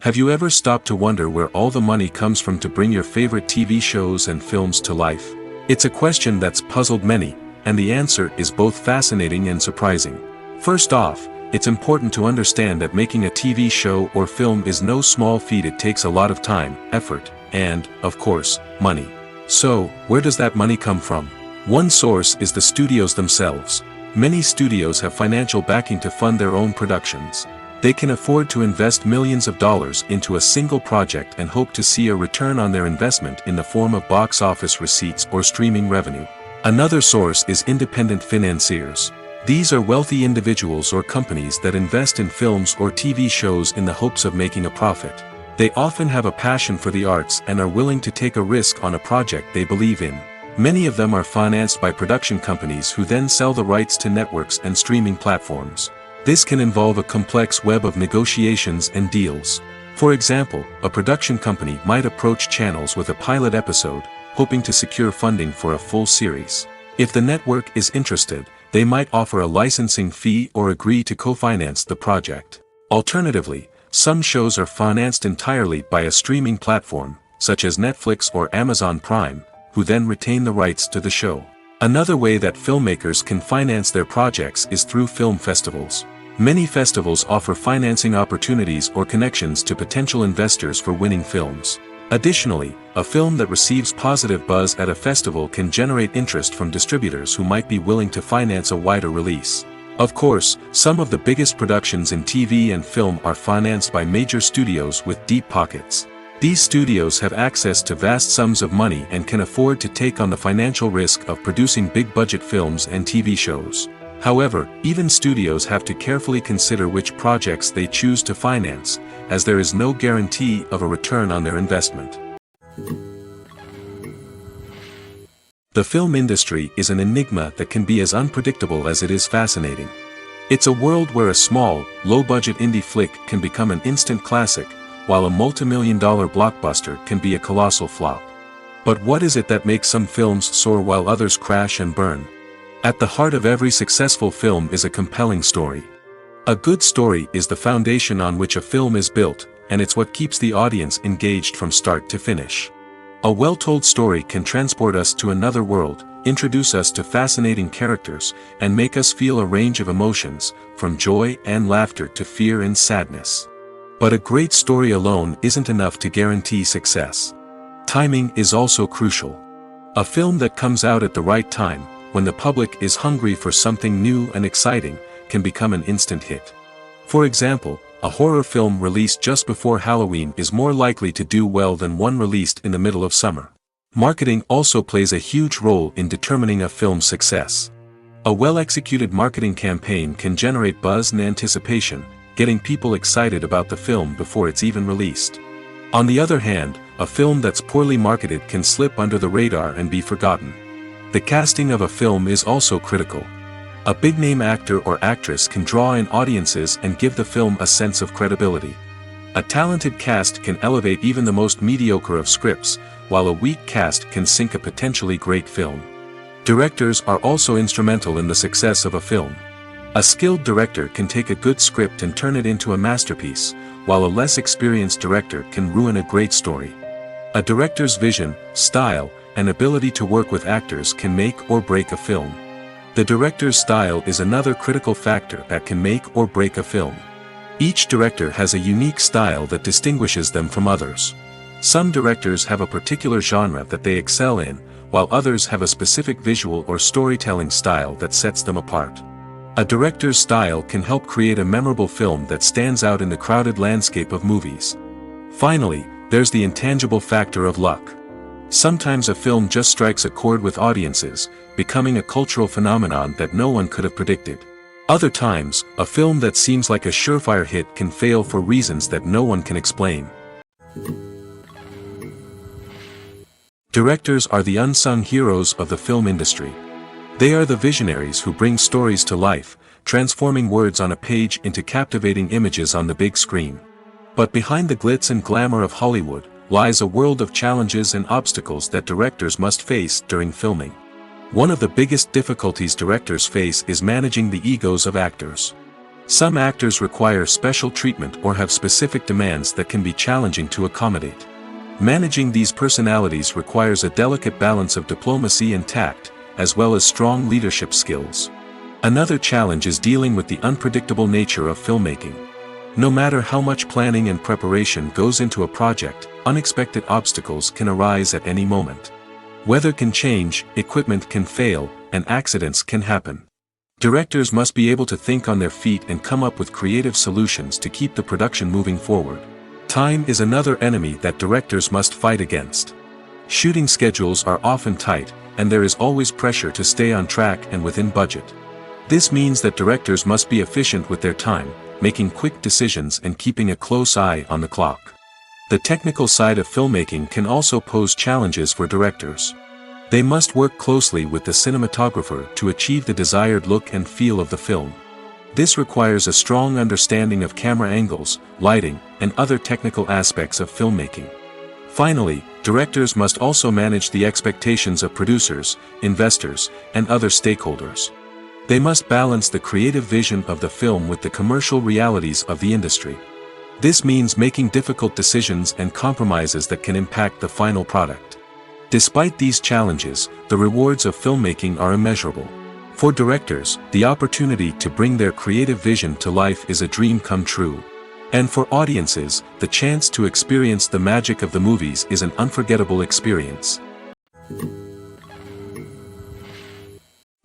Have you ever stopped to wonder where all the money comes from to bring your favorite TV shows and films to life? It's a question that's puzzled many, and the answer is both fascinating and surprising. First off, it's important to understand that making a TV show or film is no small feat. It takes a lot of time, effort, and, of course, money. So, where does that money come from? One source is the studios themselves. Many studios have financial backing to fund their own productions. They can afford to invest millions of dollars into a single project and hope to see a return on their investment in the form of box office receipts or streaming revenue. Another source is independent financiers. These are wealthy individuals or companies that invest in films or TV shows in the hopes of making a profit. They often have a passion for the arts and are willing to take a risk on a project they believe in. Many of them are financed by production companies who then sell the rights to networks and streaming platforms. This can involve a complex web of negotiations and deals. For example, a production company might approach channels with a pilot episode, hoping to secure funding for a full series. If the network is interested, they might offer a licensing fee or agree to co-finance the project. Alternatively, some shows are financed entirely by a streaming platform, such as Netflix or Amazon Prime, who then retain the rights to the show. Another way that filmmakers can finance their projects is through film festivals. Many festivals offer financing opportunities or connections to potential investors for winning films. Additionally, a film that receives positive buzz at a festival can generate interest from distributors who might be willing to finance a wider release. Of course, some of the biggest productions in TV and film are financed by major studios with deep pockets. These studios have access to vast sums of money and can afford to take on the financial risk of producing big-budget films and TV shows. However, even studios have to carefully consider which projects they choose to finance, as there is no guarantee of a return on their investment. The film industry is an enigma that can be as unpredictable as it is fascinating. It's a world where a small, low-budget indie flick can become an instant classic, while a multi-million-dollar blockbuster can be a colossal flop. But what is it that makes some films soar while others crash and burn? At the heart of every successful film is a compelling story. A good story is the foundation on which a film is built, and it's what keeps the audience engaged from start to finish. A well-told story can transport us to another world, introduce us to fascinating characters, and make us feel a range of emotions, from joy and laughter to fear and sadness. But a great story alone isn't enough to guarantee success. Timing is also crucial. A film that comes out at the right time, when the public is hungry for something new and exciting, can become an instant hit. For example, a horror film released just before Halloween is more likely to do well than one released in the middle of summer. Marketing also plays a huge role in determining a film's success. A well-executed marketing campaign can generate buzz and anticipation, getting people excited about the film before it's even released. On the other hand, a film that's poorly marketed can slip under the radar and be forgotten. The casting of a film is also critical. A big-name actor or actress can draw in audiences and give the film a sense of credibility. A talented cast can elevate even the most mediocre of scripts, while a weak cast can sink a potentially great film. Directors are also instrumental in the success of a film. A skilled director can take a good script and turn it into a masterpiece, while a less experienced director can ruin a great story. A director's vision, style, and ability to work with actors can make or break a film. The director's style is another critical factor that can make or break a film. Each director has a unique style that distinguishes them from others. Some directors have a particular genre that they excel in, while others have a specific visual or storytelling style that sets them apart. A director's style can help create a memorable film that stands out in the crowded landscape of movies. Finally, there's the intangible factor of luck. Sometimes a film just strikes a chord with audiences, becoming a cultural phenomenon that no one could have predicted. Other times, a film that seems like a surefire hit can fail for reasons that no one can explain. Directors are the unsung heroes of the film industry. They are the visionaries who bring stories to life, transforming words on a page into captivating images on the big screen. But behind the glitz and glamour of Hollywood, lies a world of challenges and obstacles that directors must face during filming. One of the biggest difficulties directors face is managing the egos of actors. Some actors require special treatment or have specific demands that can be challenging to accommodate. Managing these personalities requires a delicate balance of diplomacy and tact, as well as strong leadership skills. Another challenge is dealing with the unpredictable nature of filmmaking. No matter how much planning and preparation goes into a project, unexpected obstacles can arise at any moment. Weather can change, equipment can fail, and accidents can happen. Directors must be able to think on their feet and come up with creative solutions to keep the production moving forward. Time is another enemy that directors must fight against. Shooting schedules are often tight, and there is always pressure to stay on track and within budget. This means that directors must be efficient with their time, making quick decisions and keeping a close eye on the clock. The technical side of filmmaking can also pose challenges for directors. They must work closely with the cinematographer to achieve the desired look and feel of the film. This requires a strong understanding of camera angles, lighting, and other technical aspects of filmmaking. Finally, directors must also manage the expectations of producers, investors, and other stakeholders. They must balance the creative vision of the film with the commercial realities of the industry. This means making difficult decisions and compromises that can impact the final product. Despite these challenges, the rewards of filmmaking are immeasurable. For directors, the opportunity to bring their creative vision to life is a dream come true. And for audiences, the chance to experience the magic of the movies is an unforgettable experience.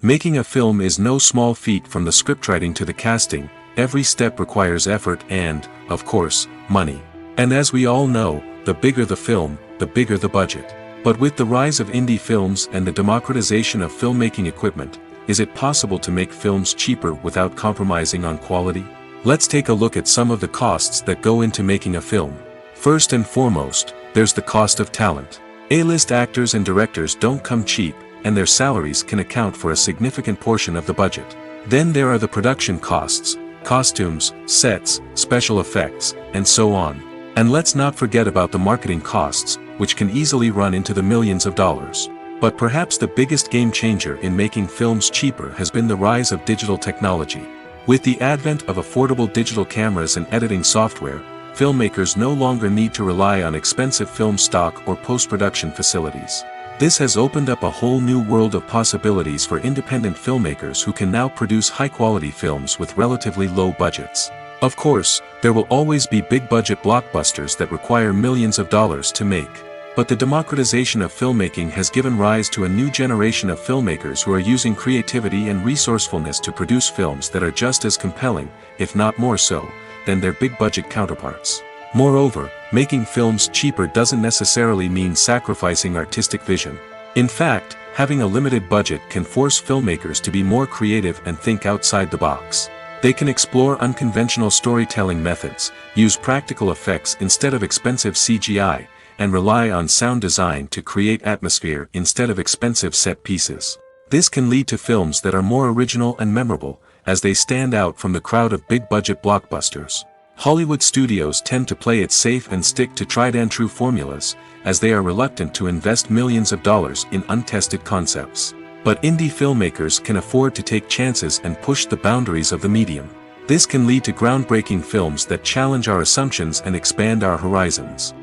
Making a film is no small feat. From the scriptwriting to the casting, every step requires effort and, of course, money. And as we all know, the bigger the film, the bigger the budget. But with the rise of indie films and the democratization of filmmaking equipment, is it possible to make films cheaper without compromising on quality? Let's take a look at some of the costs that go into making a film. First and foremost, there's the cost of talent. A-list actors and directors don't come cheap, and their salaries can account for a significant portion of the budget. Then there are the production costs, costumes, sets, special effects, and so on. And let's not forget about the marketing costs, which can easily run into the millions of dollars. But perhaps the biggest game changer in making films cheaper has been the rise of digital technology. With the advent of affordable digital cameras and editing software, filmmakers no longer need to rely on expensive film stock or post-production facilities. This has opened up a whole new world of possibilities for independent filmmakers who can now produce high-quality films with relatively low budgets. Of course, there will always be big-budget blockbusters that require millions of dollars to make. But the democratization of filmmaking has given rise to a new generation of filmmakers who are using creativity and resourcefulness to produce films that are just as compelling, if not more so, than their big-budget counterparts. Moreover, making films cheaper doesn't necessarily mean sacrificing artistic vision. In fact, having a limited budget can force filmmakers to be more creative and think outside the box. They can explore unconventional storytelling methods, use practical effects instead of expensive CGI, and rely on sound design to create atmosphere instead of expensive set pieces. This can lead to films that are more original and memorable, as they stand out from the crowd of big-budget blockbusters. Hollywood studios tend to play it safe and stick to tried-and-true formulas, as they are reluctant to invest millions of dollars in untested concepts. But indie filmmakers can afford to take chances and push the boundaries of the medium. This can lead to groundbreaking films that challenge our assumptions and expand our horizons.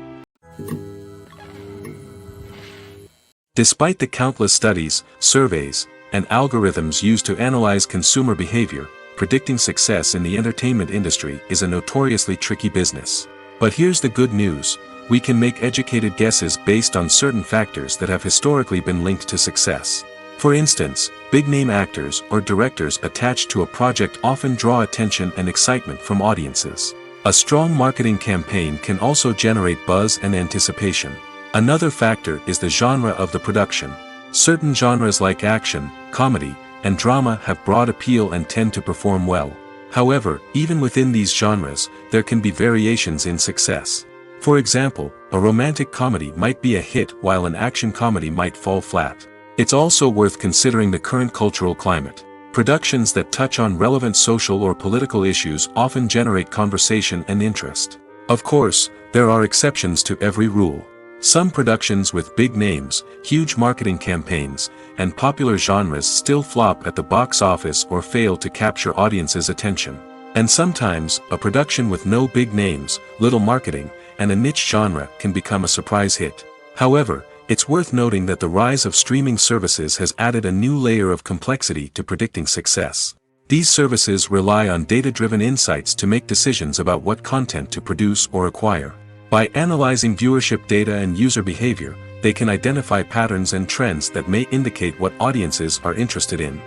Despite the countless studies, surveys, and algorithms used to analyze consumer behavior, predicting success in the entertainment industry is a notoriously tricky business. But here's the good news: we can make educated guesses based on certain factors that have historically been linked to success. For instance, big-name actors or directors attached to a project often draw attention and excitement from audiences. A strong marketing campaign can also generate buzz and anticipation. Another factor is the genre of the production. Certain genres like action, comedy, and drama have broad appeal and tend to perform well. However, even within these genres, there can be variations in success. For example, a romantic comedy might be a hit while an action comedy might fall flat. It's also worth considering the current cultural climate. Productions that touch on relevant social or political issues often generate conversation and interest. Of course, there are exceptions to every rule. Some productions with big names, huge marketing campaigns, and popular genres still flop at the box office or fail to capture audiences' attention. And sometimes, a production with no big names, little marketing, and a niche genre can become a surprise hit. However, it's worth noting that the rise of streaming services has added a new layer of complexity to predicting success. These services rely on data-driven insights to make decisions about what content to produce or acquire. By analyzing viewership data and user behavior, they can identify patterns and trends that may indicate what audiences are interested in.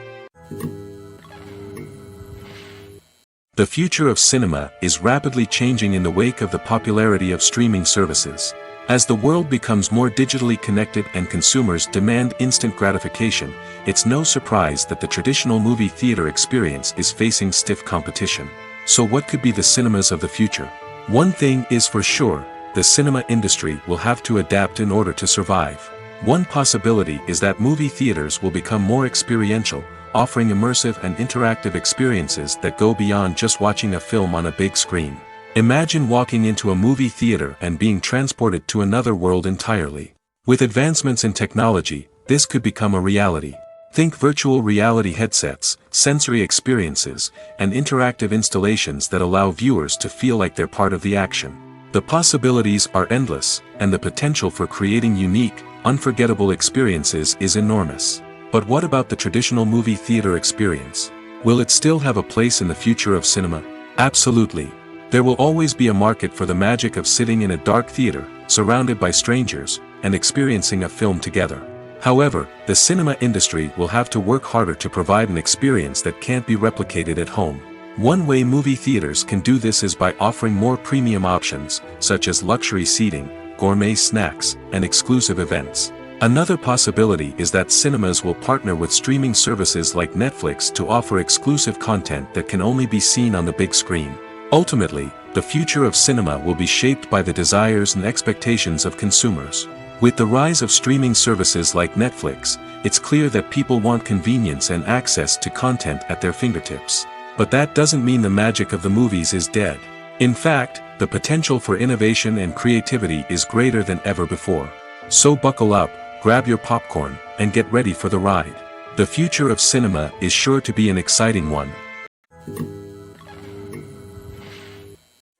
The future of cinema is rapidly changing in the wake of the popularity of streaming services. As the world becomes more digitally connected and consumers demand instant gratification, it's no surprise that the traditional movie theater experience is facing stiff competition. So what could be the cinemas of the future? One thing is for sure, the cinema industry will have to adapt in order to survive. One possibility is that movie theaters will become more experiential, offering immersive and interactive experiences that go beyond just watching a film on a big screen. Imagine walking into a movie theater and being transported to another world entirely. With advancements in technology, this could become a reality. Think virtual reality headsets, sensory experiences, and interactive installations that allow viewers to feel like they're part of the action. The possibilities are endless, and the potential for creating unique, unforgettable experiences is enormous. But what about the traditional movie theater experience? Will it still have a place in the future of cinema? Absolutely. There will always be a market for the magic of sitting in a dark theater, surrounded by strangers, and experiencing a film together. However, the cinema industry will have to work harder to provide an experience that can't be replicated at home. One way movie theaters can do this is by offering more premium options, such as luxury seating, gourmet snacks, and exclusive events. Another possibility is that cinemas will partner with streaming services like Netflix to offer exclusive content that can only be seen on the big screen. Ultimately, the future of cinema will be shaped by the desires and expectations of consumers. With the rise of streaming services like Netflix, it's clear that people want convenience and access to content at their fingertips. But that doesn't mean the magic of the movies is dead. In fact, the potential for innovation and creativity is greater than ever before. So buckle up, grab your popcorn, and get ready for the ride. The future of cinema is sure to be an exciting one.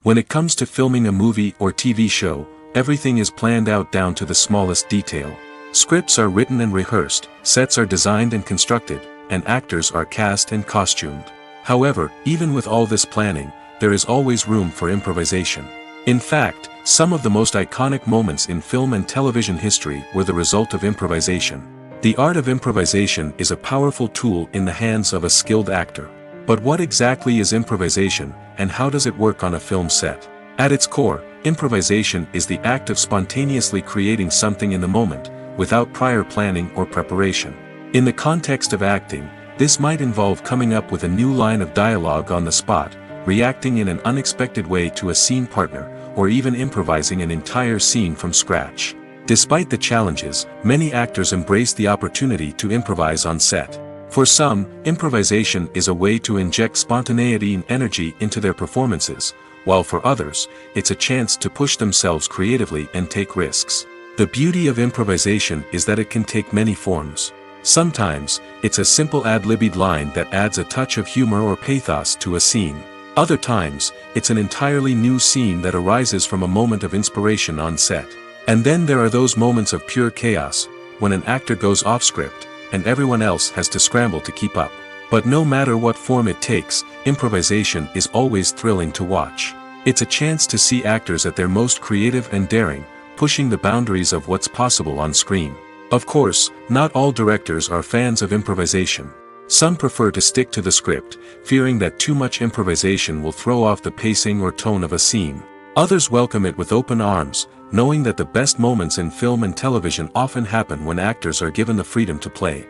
When it comes to filming a movie or TV show, everything is planned out down to the smallest detail. Scripts are written and rehearsed, sets are designed and constructed, and actors are cast and costumed. However, even with all this planning, there is always room for improvisation. In fact, some of the most iconic moments in film and television history were the result of improvisation. The art of improvisation is a powerful tool in the hands of a skilled actor. But what exactly is improvisation, and how does it work on a film set? At its core, improvisation is the act of spontaneously creating something in the moment, without prior planning or preparation. In the context of acting, this might involve coming up with a new line of dialogue on the spot, reacting in an unexpected way to a scene partner, or even improvising an entire scene from scratch. Despite the challenges, many actors embrace the opportunity to improvise on set. For some, improvisation is a way to inject spontaneity and energy into their performances, while for others, it's a chance to push themselves creatively and take risks. The beauty of improvisation is that it can take many forms. Sometimes, it's a simple ad-libbed line that adds a touch of humor or pathos to a scene. Other times, it's an entirely new scene that arises from a moment of inspiration on set. And then there are those moments of pure chaos, when an actor goes off script, and everyone else has to scramble to keep up. But no matter what form it takes, improvisation is always thrilling to watch. It's a chance to see actors at their most creative and daring, pushing the boundaries of what's possible on screen. Of course, not all directors are fans of improvisation. Some prefer to stick to the script, fearing that too much improvisation will throw off the pacing or tone of a scene. Others welcome it with open arms, knowing that the best moments in film and television often happen when actors are given the freedom to play.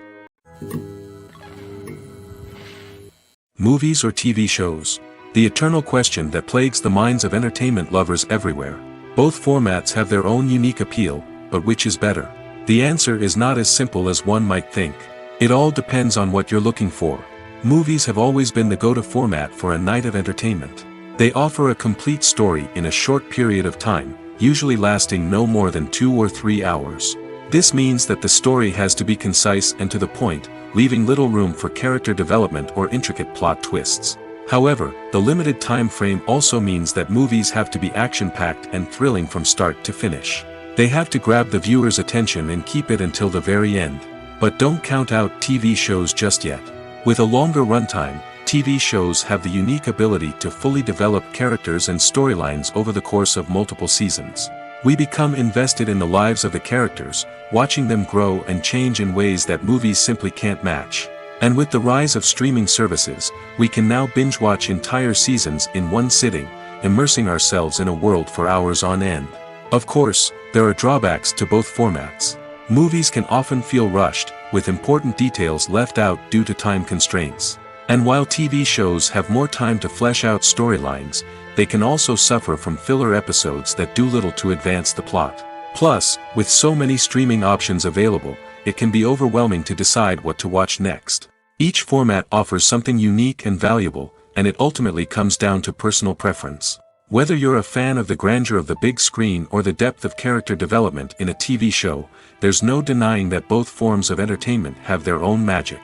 Movies or TV shows? The eternal question that plagues the minds of entertainment lovers everywhere. Both formats have their own unique appeal, but which is better? The answer is not as simple as one might think. It all depends on what you're looking for. Movies have always been the go-to format for a night of entertainment. They offer a complete story in a short period of time, usually lasting no more than 2 or 3 hours. This means that the story has to be concise and to the point, leaving little room for character development or intricate plot twists. However, the limited time frame also means that movies have to be action-packed and thrilling from start to finish. They have to grab the viewer's attention and keep it until the very end. But don't count out TV shows just yet. With a longer runtime, TV shows have the unique ability to fully develop characters and storylines over the course of multiple seasons. We become invested in the lives of the characters, watching them grow and change in ways that movies simply can't match. And with the rise of streaming services, we can now binge-watch entire seasons in one sitting, immersing ourselves in a world for hours on end. Of course, there are drawbacks to both formats. Movies can often feel rushed, with important details left out due to time constraints. And while TV shows have more time to flesh out storylines, they can also suffer from filler episodes that do little to advance the plot. Plus, with so many streaming options available, it can be overwhelming to decide what to watch next. Each format offers something unique and valuable, and it ultimately comes down to personal preference. Whether you're a fan of the grandeur of the big screen or the depth of character development in a TV show, there's no denying that both forms of entertainment have their own magic.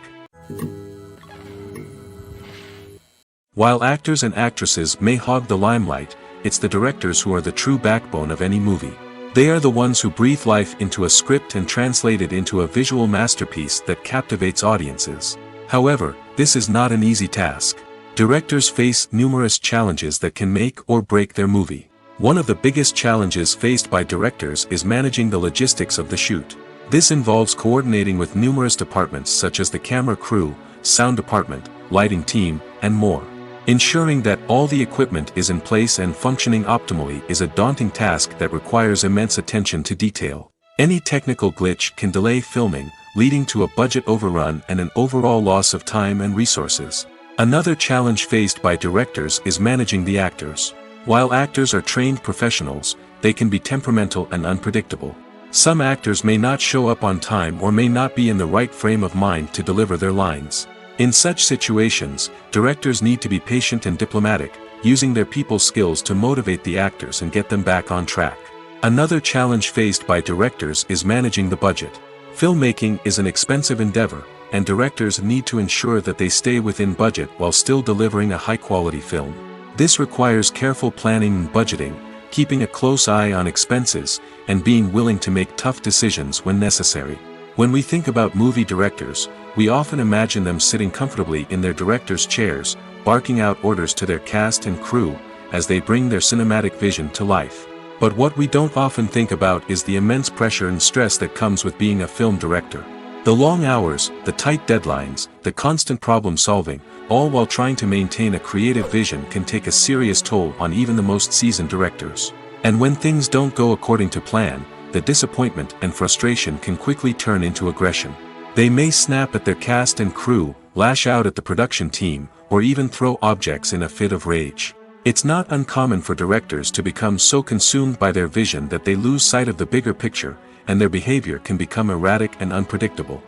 While actors and actresses may hog the limelight, it's the directors who are the true backbone of any movie. They are the ones who breathe life into a script and translate it into a visual masterpiece that captivates audiences. However, this is not an easy task. Directors face numerous challenges that can make or break their movie. One of the biggest challenges faced by directors is managing the logistics of the shoot. This involves coordinating with numerous departments such as the camera crew, sound department, lighting team, and more. Ensuring that all the equipment is in place and functioning optimally is a daunting task that requires immense attention to detail. Any technical glitch can delay filming, leading to a budget overrun and an overall loss of time and resources. Another challenge faced by directors is managing the actors. While actors are trained professionals, they can be temperamental and unpredictable. Some actors may not show up on time or may not be in the right frame of mind to deliver their lines. In such situations, directors need to be patient and diplomatic, using their people skills to motivate the actors and get them back on track. Another challenge faced by directors is managing the budget. Filmmaking is an expensive endeavor, and directors need to ensure that they stay within budget while still delivering a high-quality film. This requires careful planning and budgeting, keeping a close eye on expenses, and being willing to make tough decisions when necessary. When we think about movie directors, we often imagine them sitting comfortably in their director's chairs, barking out orders to their cast and crew, as they bring their cinematic vision to life. But what we don't often think about is the immense pressure and stress that comes with being a film director. The long hours, the tight deadlines, the constant problem solving, all while trying to maintain a creative vision can take a serious toll on even the most seasoned directors. And when things don't go according to plan, the disappointment and frustration can quickly turn into aggression. They may snap at their cast and crew, lash out at the production team, or even throw objects in a fit of rage. It's not uncommon for directors to become so consumed by their vision that they lose sight of the bigger picture, and their behavior can become erratic and unpredictable.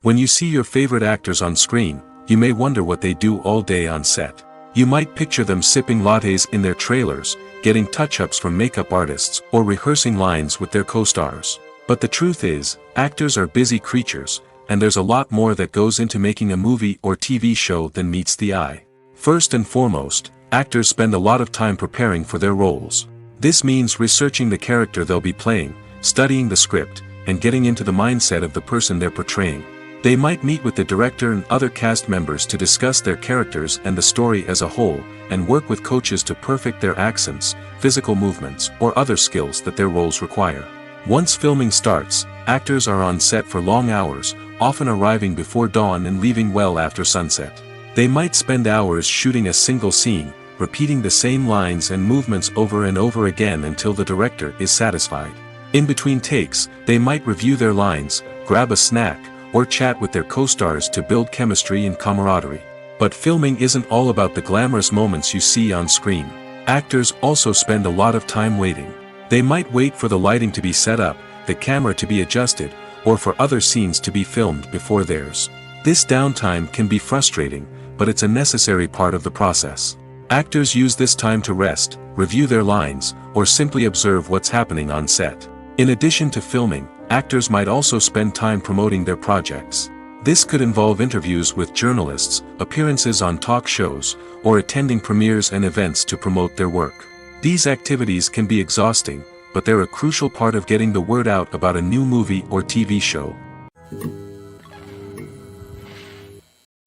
When you see your favorite actors on screen, you may wonder what they do all day on set. You might picture them sipping lattes in their trailers, getting touch-ups from makeup artists, or rehearsing lines with their co-stars. But the truth is, actors are busy creatures, and there's a lot more that goes into making a movie or TV show than meets the eye. First and foremost, actors spend a lot of time preparing for their roles. This means researching the character they'll be playing, studying the script, and getting into the mindset of the person they're portraying. They might meet with the director and other cast members to discuss their characters and the story as a whole, and work with coaches to perfect their accents, physical movements, or other skills that their roles require. Once filming starts, actors are on set for long hours, often arriving before dawn and leaving well after sunset. They might spend hours shooting a single scene, repeating the same lines and movements over and over again until the director is satisfied. In between takes, they might review their lines, grab a snack, or chat with their co-stars to build chemistry and camaraderie. But filming isn't all about the glamorous moments you see on screen. Actors also spend a lot of time waiting. They might wait for the lighting to be set up, the camera to be adjusted, or for other scenes to be filmed before theirs. This downtime can be frustrating, but it's a necessary part of the process. Actors use this time to rest, review their lines, or simply observe what's happening on set. In addition to filming, actors might also spend time promoting their projects. This could involve interviews with journalists, appearances on talk shows, or attending premieres and events to promote their work. These activities can be exhausting, but they're a crucial part of getting the word out about a new movie or TV show.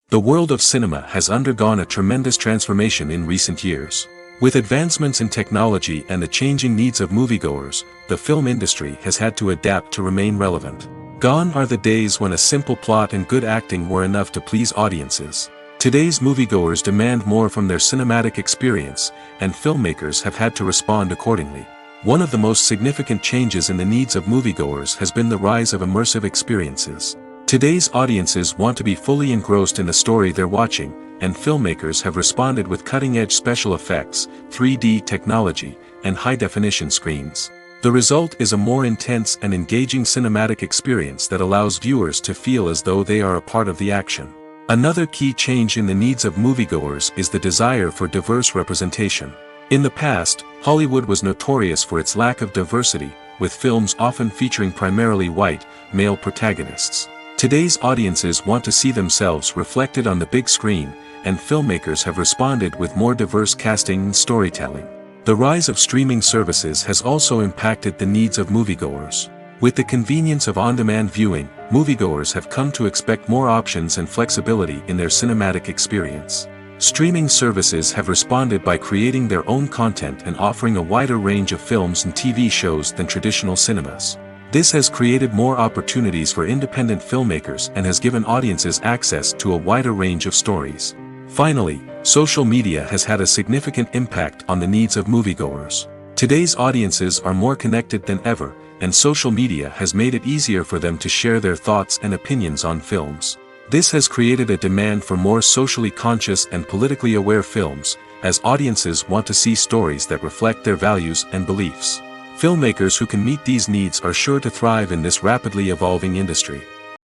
The world of cinema has undergone a tremendous transformation in recent years. With advancements in technology and the changing needs of moviegoers, the film industry has had to adapt to remain relevant. Gone are the days when a simple plot and good acting were enough to please audiences. Today's moviegoers demand more from their cinematic experience, and filmmakers have had to respond accordingly. One of the most significant changes in the needs of moviegoers has been the rise of immersive experiences. Today's audiences want to be fully engrossed in the story they're watching, and filmmakers have responded with cutting-edge special effects, 3D technology, and high-definition screens. The result is a more intense and engaging cinematic experience that allows viewers to feel as though they are a part of the action. Another key change in the needs of moviegoers is the desire for diverse representation. In the past, Hollywood was notorious for its lack of diversity, with films often featuring primarily white, male protagonists. Today's audiences want to see themselves reflected on the big screen, and filmmakers have responded with more diverse casting and storytelling. The rise of streaming services has also impacted the needs of moviegoers. With the convenience of on-demand viewing, moviegoers have come to expect more options and flexibility in their cinematic experience. Streaming services have responded by creating their own content and offering a wider range of films and TV shows than traditional cinemas. This has created more opportunities for independent filmmakers and has given audiences access to a wider range of stories. Finally, social media has had a significant impact on the needs of moviegoers. Today's audiences are more connected than ever, and social media has made it easier for them to share their thoughts and opinions on films. This has created a demand for more socially conscious and politically aware films, as audiences want to see stories that reflect their values and beliefs. Filmmakers who can meet these needs are sure to thrive in this rapidly evolving industry.